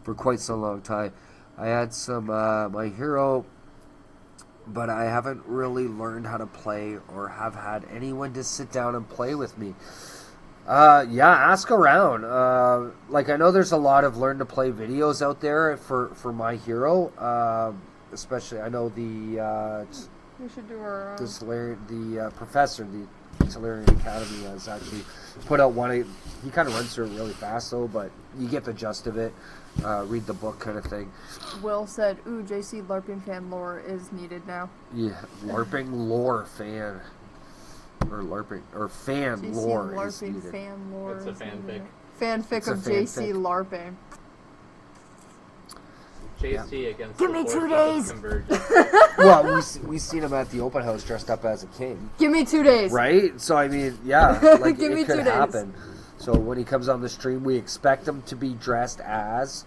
S1: for quite some long time. I had some My Hero, but I haven't really learned how to play or have had anyone to sit down and play with me. Yeah, ask around. Like, I know there's a lot of learn to play videos out there for My Hero. Especially, I know
S2: We should do our
S1: the professor, the Solarian Academy, has actually put out one. He kind of runs through it really fast though, but you get the gist of it. Read the book kind of thing.
S2: Will said, "Ooh, JC LARPing fan lore is needed now."
S1: Yeah, LARPing lore fan. Or LARPing, or fan
S2: JC
S1: lore
S2: LARPing
S1: is needed.
S2: fan lore.
S3: It's a fanfic.
S2: Fanfic of JC LARPing.
S3: JC against
S2: Give
S3: the
S2: me 2
S3: forces
S2: days.
S3: of Convergence.
S1: Well, we seen him at the open house dressed up as a king,
S2: Give me 2 days.
S1: right? So I mean, yeah, like
S2: Give me
S1: it could
S2: 2 days.
S1: happen. So when he comes on the stream, we expect him to be dressed as.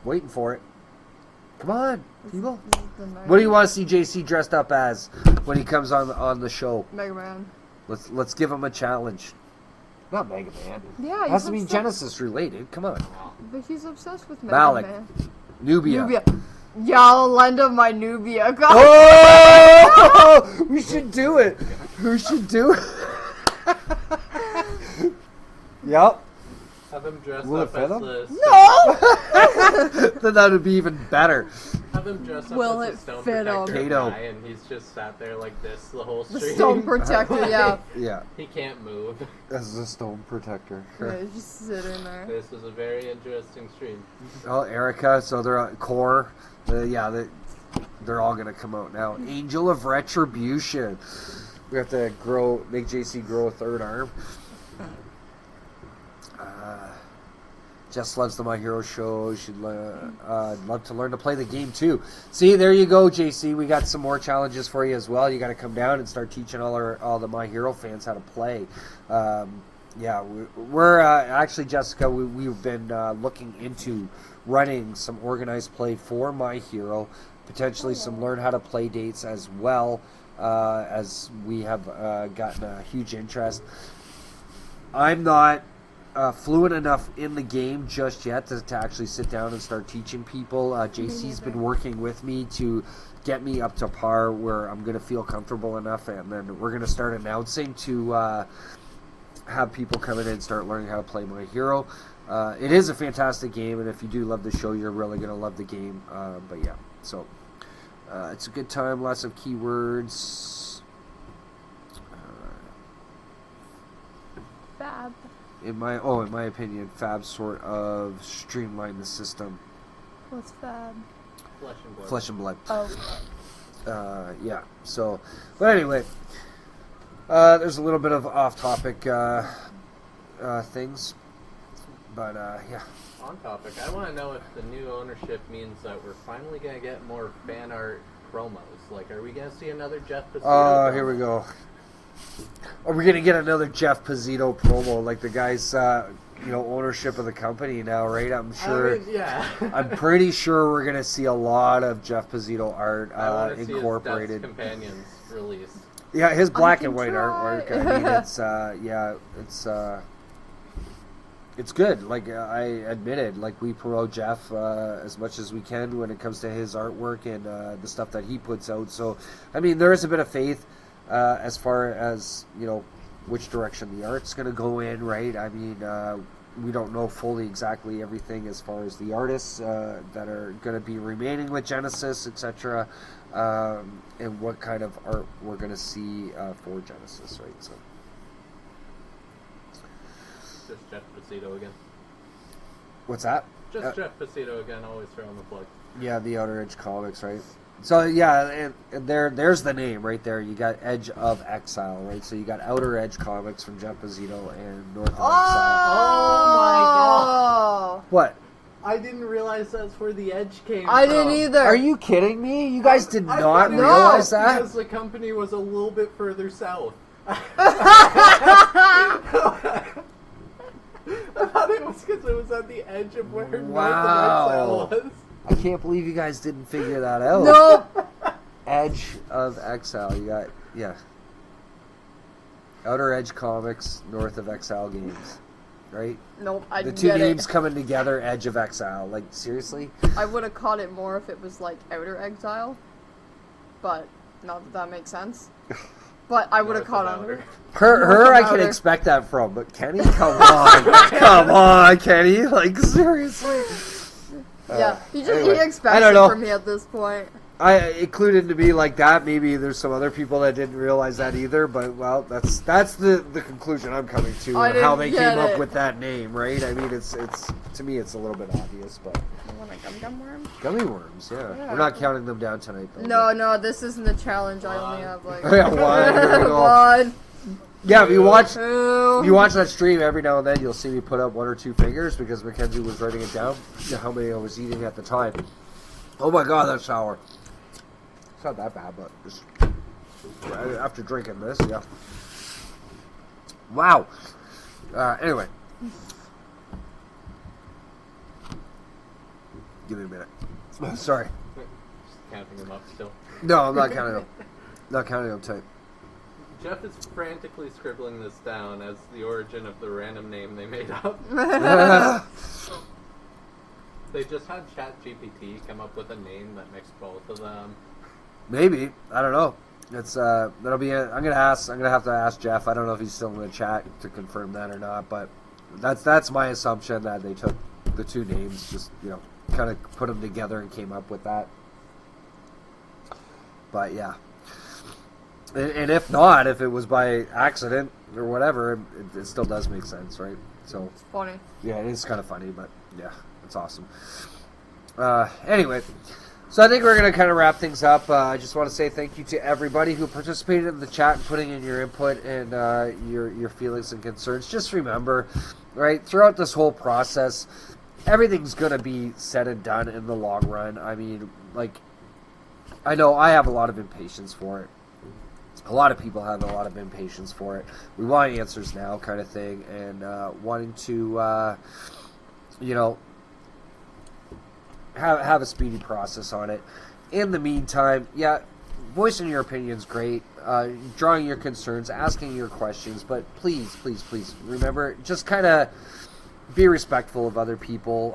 S1: Waiting for it. Come on, people. What do you want to see JC dressed up as when he comes on the show?
S2: Mega Man.
S1: Let's give him a challenge. Not Mega Man.
S2: Yeah,
S1: It has to be Genesis related. Come on.
S2: But he's obsessed with Mega
S1: Malik.
S2: Man.
S1: Nubia.
S2: Yeah, I'll lend him my Nubia. God.
S1: Oh! We should do it. We should do it. Yep.
S3: Have him dress
S1: Will it
S3: up
S1: fit
S3: as
S1: him?
S3: the
S2: No!
S1: Then that would be even better.
S3: Have him dress up
S2: Will
S3: as
S2: it
S3: the stone
S2: fit him?
S3: protector
S1: Kato.
S3: guy, and he's just sat there like this the whole
S2: The
S3: stream.
S2: stone protector, yeah.
S1: Yeah.
S3: He can't move.
S1: As a stone protector.
S2: Yeah, he's just sitting there.
S3: This was a very interesting stream.
S1: Oh, Erica. So they're on Core. Yeah, they're all gonna come out now. Angel of Retribution. We have to make JC grow a third arm. Jess loves the My Hero show. She'd love to learn to play the game too. See, there you go, JC. We got some more challenges for you as well. You got to come down and start teaching all the My Hero fans how to play. Yeah, we're actually, Jessica. We've been looking into running some organized play for My Hero, potentially some learn how to play dates as well, as we have gotten a huge interest. I'm not fluent enough in the game just yet to actually sit down and start teaching people. JC's been working with me to get me up to par where I'm going to feel comfortable enough, and then we're going to start announcing to have people come in and start learning how to play My Hero. It is a fantastic game, and if you do love the show, you're really going to love the game. But yeah, so it's a good time, lots of keywords.
S2: Fab.
S1: In my opinion, Fab sort of streamlined the system.
S2: What's Fab?
S3: Flesh and blood.
S1: Flesh and blood.
S2: Oh.
S1: Yeah. So, but anyway, there's a little bit of off-topic things, but yeah.
S3: On topic, I want to know if the new ownership means that we're finally going to get more fan art promos. Like, are we going to see another Jeff Pacino
S1: Oh,
S3: promo?
S1: here we go. Are we gonna get another Jeff Pizzito promo? Like the guy's, ownership of the company now, right? I'm sure.
S3: I mean, yeah.
S1: I'm pretty sure we're gonna see a lot of Jeff Pizzito art
S3: See his
S1: incorporated.
S3: Death's Companions release.
S1: Yeah, his black and white artwork. I mean, it's good. Like I admitted, like we promote Jeff as much as we can when it comes to his artwork and the stuff that he puts out. So, I mean, there is a bit of faith as far as which direction the art's going to go in, right? I mean, we don't know fully exactly everything as far as the artists that are going to be remaining with Genesis, etc., and what kind of art we're going to see for Genesis, right? So.
S3: Just Jeff Pizzito again.
S1: What's that?
S3: Just Jeff Pizzito again, always throwing the plug.
S1: Yeah, the Outer Edge Comics, right? So, yeah, and there's the name right there. You got Edge of Exile, right? So you got Outer Edge Comics from Jeff Pizzito and North of Exile.
S3: Oh my god!
S1: What?
S3: I didn't realize that's where the Edge came
S2: I
S3: from.
S2: didn't either.
S1: Are you kidding me? You guys did
S3: I
S1: not
S3: thought it
S1: realize
S3: was
S1: that?
S3: Because the company was a little bit further south. I thought it was because it was at the edge of where North of Exile was.
S1: I can't believe you guys didn't figure that out.
S2: Nope.
S1: Edge of Exile. You got, yeah. Outer Edge Comics, North of Exile Games. Right?
S2: Nope, I
S1: The
S2: didn't
S1: two
S2: get
S1: names
S2: it.
S1: coming together, Edge of Exile. Like, seriously?
S2: I would have caught it more if it was like Outer Exile, but not that makes sense. But I would have caught on to it.
S1: Her, I can expect that from, but Kenny, come on, come on, Kenny, like seriously.
S2: Yeah, he
S1: anyway,
S2: expects
S1: I don't
S2: it
S1: know.
S2: from me at this point.
S1: It included to be like that. Maybe there's some other people that didn't realize that either. But well, that's the conclusion I'm coming to
S2: I
S1: on how
S2: didn't
S1: they
S2: get
S1: came up
S2: it.
S1: with that name, right? I mean, it's to me it's a little bit obvious, but
S2: You want a gum worm?
S1: gummy worms, yeah.
S2: Yeah.
S1: We're not counting them down tonight, though.
S2: No, this isn't a challenge. I only have like
S1: Yeah, one. Here we go.
S2: one.
S1: Yeah, if you watch
S2: Two.
S1: that stream every now and then, you'll see me put up one or two fingers because Mackenzie was writing it down. How many I was eating at the time. Oh my god, that's sour. It's not that bad, but just after drinking this, yeah. Wow. Anyway. Give me a minute. Sorry.
S3: Just counting them up still.
S1: No, I'm not counting them. Not counting them tight.
S3: Jeff is frantically scribbling this down as the origin of the random name they made up. They just had ChatGPT come up with a name that mixed both of them.
S1: Maybe. I don't know. It's that'll be it. I'm gonna have to ask Jeff. I don't know if he's still in the chat to confirm that or not, but that's my assumption that they took the two names, just kind of put them together and came up with that. But yeah. And if not, if it was by accident or whatever, it still does make sense, right? So
S2: It's funny.
S1: yeah, it is kind of funny, but yeah, it's awesome. Anyway, so I think we're going to kind of wrap things up. I just want to say thank you to everybody who participated in the chat and putting in your input and your feelings and concerns. Just remember, right, throughout this whole process, everything's going to be said and done in the long run. I mean, like, I know I have a lot of impatience for it. A lot of people have a lot of impatience for it. We want answers now, kind of thing, and wanting to, have a speedy process on it. In the meantime, yeah, voicing your opinion is great. Drawing your concerns, asking your questions, but please, please, please remember, just kind of be respectful of other people.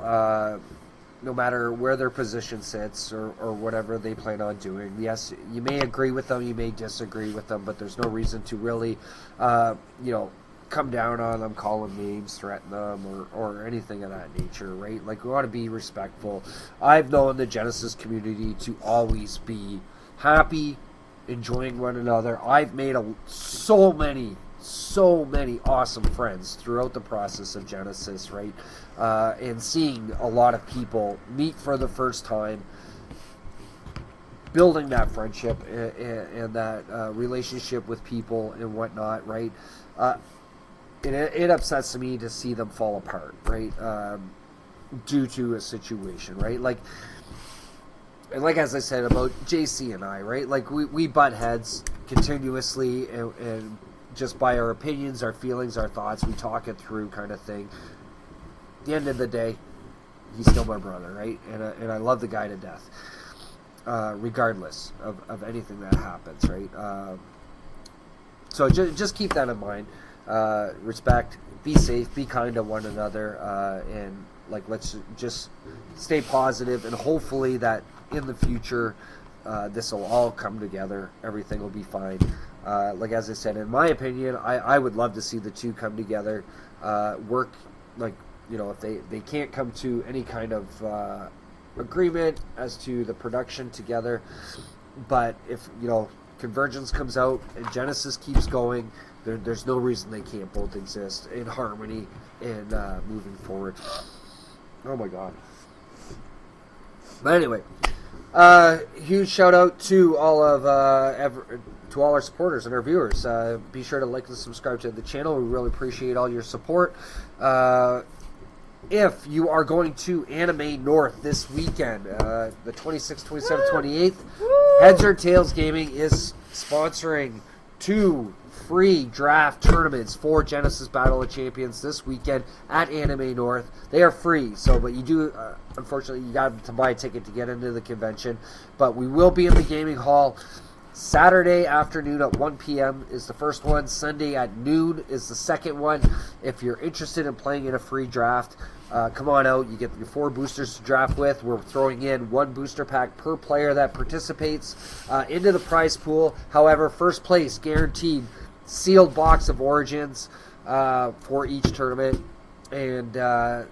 S1: No matter where their position sits or whatever they plan on doing. Yes, you may agree with them, you may disagree with them, but there's no reason to really, come down on them, call them names, threaten them, or anything of that nature, right? Like, we want to be respectful. I've known the Genesis community to always be happy, enjoying one another. I've made so many awesome friends throughout the process of Genesis, right? And seeing a lot of people meet for the first time, building that friendship and that relationship with people and whatnot, right? It upsets me to see them fall apart, right? Due to a situation, right? Like as I said about JC and I, right? Like we butt heads continuously and just by our opinions, our feelings, our thoughts. We talk it through, kind of thing. At the end of the day, he's still my brother, right? And I love the guy to death, regardless of anything that happens, right? So just keep that in mind. Respect, be safe, be kind to one another, and like let's just stay positive, and hopefully that in the future this will all come together. Everything will be fine. Like as I said, in my opinion, I would love to see the two come together, work like. If they can't come to any kind of agreement as to the production together, but if Convergence comes out and Genesis keeps going, there's no reason they can't both exist in harmony and moving forward. Oh my god. But anyway, huge shout out to all of to all our supporters and our viewers. Be sure to like and subscribe to the channel. We really appreciate all your support. If you are going to Anime North this weekend, the 26th, 27th, 28th, Heads or Tails Gaming is sponsoring 2 free draft tournaments for Genesis Battle of Champions this weekend at Anime North. They are free, but you do, unfortunately, you got to buy a ticket to get into the convention. But we will be in the gaming hall. Saturday afternoon at 1 p.m. is the first one. Sunday at noon is the second one. If you're interested in playing in a free draft, come on out. You get your 4 boosters to draft with. We're throwing in 1 booster pack per player that participates into the prize pool. However, first place guaranteed sealed box of Origins for each tournament. And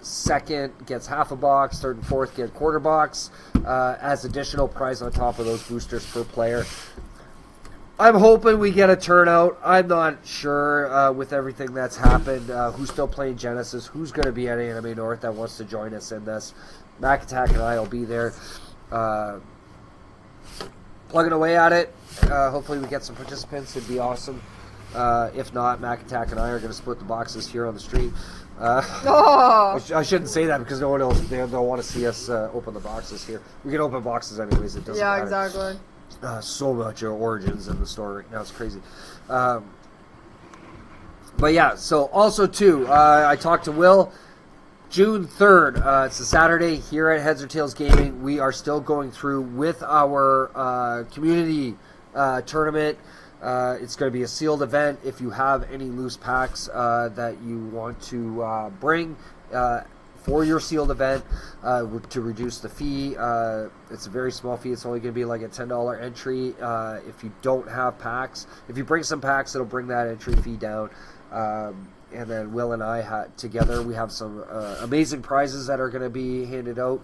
S1: second gets half a box, third and fourth get a quarter box as additional prize on top of those boosters per player. I'm hoping we get a turnout. I'm not sure with everything that's happened. Who's still playing Genesis? Who's going to be at Anime North that wants to join us in this? Mack-Attack and I will be there plugging away at it. Hopefully we get some participants. It'd be awesome. If not, Mack-Attack and I are going to split the boxes here on the stream. I shouldn't say that because no one else, they don't want to see us open the boxes here. We can open boxes anyways. It doesn't matter.
S2: Yeah, exactly.
S1: So much Origins in the store right now. It's crazy. But yeah, so also too, I talked to Will. June 3rd, it's a Saturday here at Heads or Tails Gaming. We are still going through with our community tournament. It's going to be a sealed event. If you have any loose packs that you want to bring for your sealed event to reduce the fee, it's a very small fee. It's only going to be like a $10 entry. If you don't have packs, if you bring some packs, it'll bring that entry fee down. And then Will and I together, we have some amazing prizes that are going to be handed out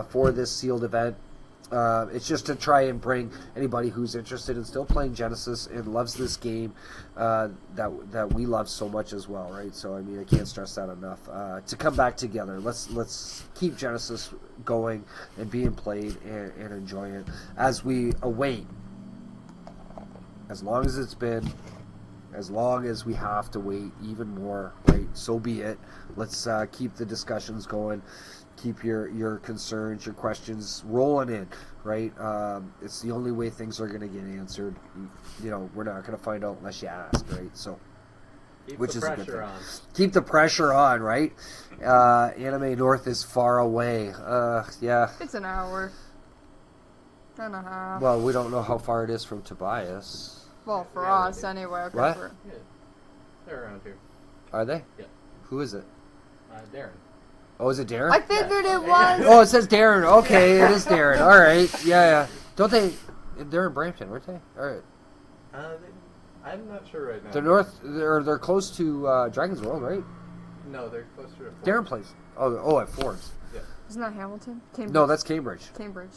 S1: for this sealed event. It's just to try and bring anybody who's interested in still playing Genesis and loves this game that we love so much as well, right? So I mean, I can't stress that enough. To come back together, let's keep Genesis going and being played and enjoy it as we await. As long as it's been, as long as we have to wait even more, right? So be it. Let's keep the discussions going. Keep your concerns, your questions rolling in, right? It's the only way things are going to get answered. We're not going to find out unless you ask, right? So, which is a good thing. Keep the pressure on, right? Anime North is far away. Yeah.
S2: It's an hour and a half.
S1: Well, we don't know how far it is from Tobias.
S2: Well, for us, anyway.
S1: What?
S3: Yeah. They're around here.
S1: Are they?
S3: Yeah.
S1: Who is it?
S3: Darren.
S1: Oh, is it Darren?
S2: I figured it was.
S1: Oh, it says Darren. Okay, it is Darren. All right. Yeah. Don't they? They're in Brampton, aren't they? All right.
S3: I'm not sure right now.
S1: They're north. They're close to Dragon's World, right?
S3: No, they're closer to Forbes.
S1: Darren plays. Oh, at Forbes.
S3: Yeah.
S2: Isn't that Hamilton? Cambridge.
S1: No, that's Cambridge.
S2: Cambridge.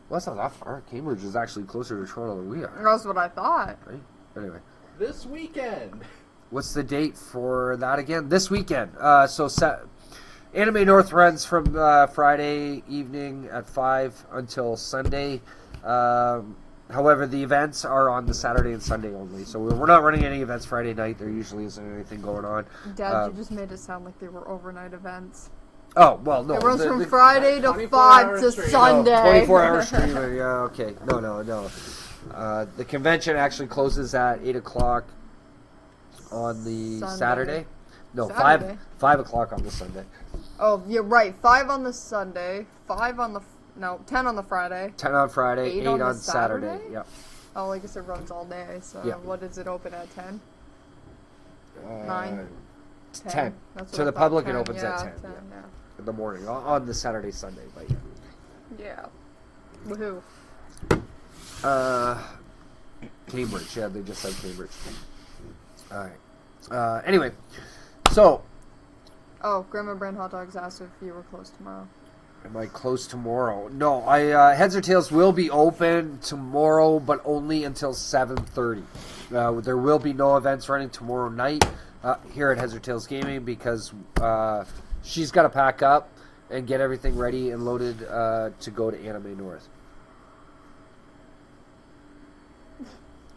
S1: Well, that's not that far. Cambridge is actually closer to Toronto than we are.
S2: That's what I thought.
S1: Right. Anyway.
S3: This weekend.
S1: What's the date for that again? This weekend. Anime North runs from Friday evening at 5 until Sunday. However, the events are on the Saturday and Sunday only. So we're not running any events Friday night. There usually isn't anything going on.
S2: Dad, you just made it sound like they were overnight events.
S1: Oh, well, no.
S2: It runs from Friday to 5 to Sunday.
S1: No, 24-hour streaming. Yeah, okay. No. The convention actually closes at 8 o'clock on the Saturday. No,
S2: Saturday.
S1: 5 o'clock on the Sunday.
S2: Oh, you're right. 5 on the Sunday. 10 on the Friday.
S1: 10 on Friday. 8
S2: on
S1: on
S2: the
S1: Saturday. Yep.
S2: Oh, I guess it runs all day. So what does it open at 10? 9.
S1: 10.
S2: That's
S1: To the public, it opens at 10.
S2: 10
S1: in the morning on the Saturday, Sunday. But
S2: yeah. Woohoo.
S1: Cambridge. Yeah, they just said Cambridge. All right. Anyway, so.
S2: Oh, Grandma Brand Hot Dogs asked if you were closed tomorrow.
S1: Am I closed tomorrow? No, Heads or Tails will be open tomorrow, but only until 7:30. There will be no events running tomorrow night here at Heads or Tails Gaming because she's got to pack up and get everything ready and loaded to go to Anime North.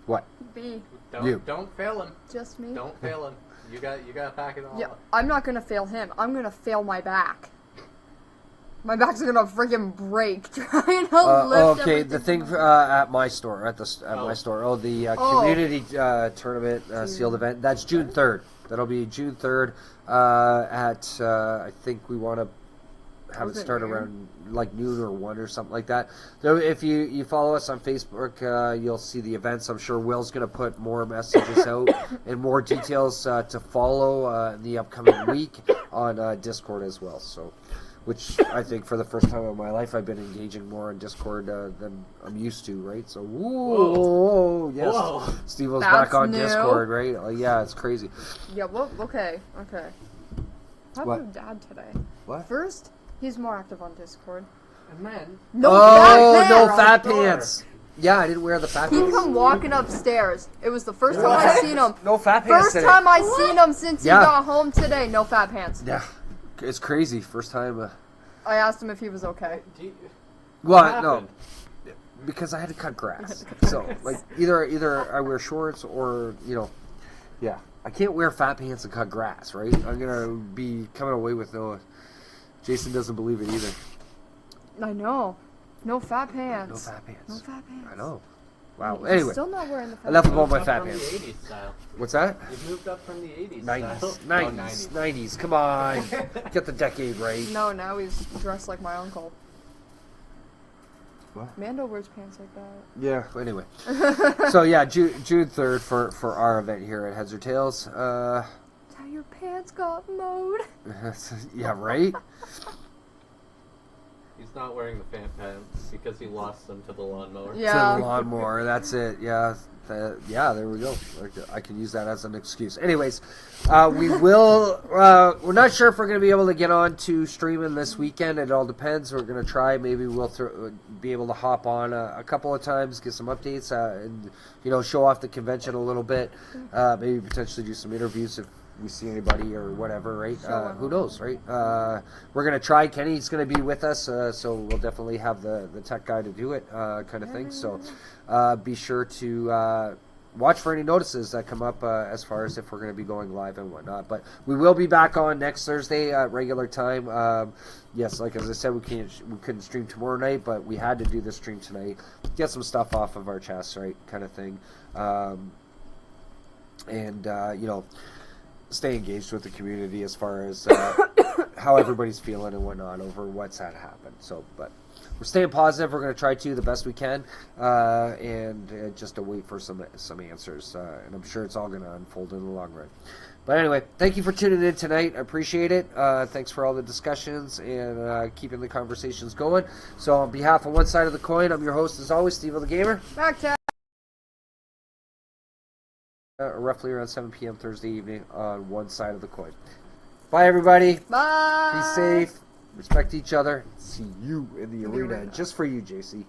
S1: What?
S2: B.
S3: Don't fail him.
S2: Just me.
S3: Don't fail him. You gotta pack it all up.
S2: I'm not gonna fail him. I'm gonna fail my back. My back's gonna freaking break trying to lift.
S1: Okay, the thing at my store, my store. Oh, the community tournament sealed event. That's June 3rd. That'll be June 3rd. At I think we want to have it start around like noon or 1 or something like that. So if you follow us on Facebook, you'll see the events. I'm sure Will's going to put more messages out and more details to follow in the upcoming week on Discord as well. So, which I think for the first time in my life I've been engaging more on Discord than I'm used to, right? So, whoa, yes, Steve-O's back on Discord, right? Yeah, it's crazy.
S2: Yeah, well, okay. How about Dad today?
S1: What?
S2: First, he's more active on Discord.
S3: And then...
S2: No
S1: fat pants! Yeah, I didn't wear the fat pants.
S2: He come walking upstairs. It was the first time I seen him.
S1: No fat pants
S2: First time I seen him since he got home today. No fat pants.
S1: Yeah, it's crazy. First time.
S2: I asked him if he was okay.
S1: Well, no, because I had to cut grass. So, like, either I wear shorts or, yeah. I can't wear fat pants and cut grass, right? I'm going to be coming away with no... Jason doesn't believe it either.
S2: I know. No fat pants.
S1: No fat pants.
S2: No fat pants.
S1: I know. Wow.
S2: He's
S1: Anyway.
S2: Still not wearing the fat
S1: enough
S2: pants.
S1: about my fat pants.
S3: The 80s style.
S1: What's that?
S3: You've moved up from the 80s
S1: 90s.
S3: style.
S1: 90s. 90s. Come on. Get the decade right.
S2: No, now he's dressed like my uncle.
S1: What?
S2: Mando wears pants like that.
S1: Yeah, anyway. So, yeah, June 3rd for our event here at Heads or Tails.
S2: That's how your pants got mowed.
S1: Yeah, right?
S3: He's not wearing the fan pants because he lost them to the lawnmower.
S2: Yeah.
S1: To the lawnmower, that's it. Yeah, there we go. I can use that as an excuse. Anyways, we will. We're not sure if we're going to be able to get on to streaming this weekend. It all depends. We're going to try. Maybe we'll be able to hop on a couple of times, get some updates, and show off the convention a little bit. Maybe potentially do some interviews if we see anybody or whatever, right? Who knows, right? We're going to try. Kenny's going to be with us, so we'll definitely have the tech guy to do it, kind of thing. So be sure to watch for any notices that come up as far as if we're going to be going live and whatnot. But we will be back on next Thursday at regular time. Yes, like as I said, we couldn't stream tomorrow night, but we had to do the stream tonight. Get some stuff off of our chests, right? Kind of thing. Stay engaged with the community as far as how everybody's feeling and whatnot over what's had happened. So, but we're staying positive. We're going to try to the best we can, and just to wait for some answers. And I'm sure it's all going to unfold in the long run. But anyway, thank you for tuning in tonight. I appreciate it. Thanks for all the discussions and keeping the conversations going. So, on behalf of One Side of the Coin, I'm your host as always, Steveo the Gamer.
S2: Mack-Attack.
S1: Roughly around 7 p.m. Thursday evening on One Side of the Coin. Bye, everybody.
S2: Bye.
S1: Be safe. Respect each other. See you in the arena. Just for you, JC.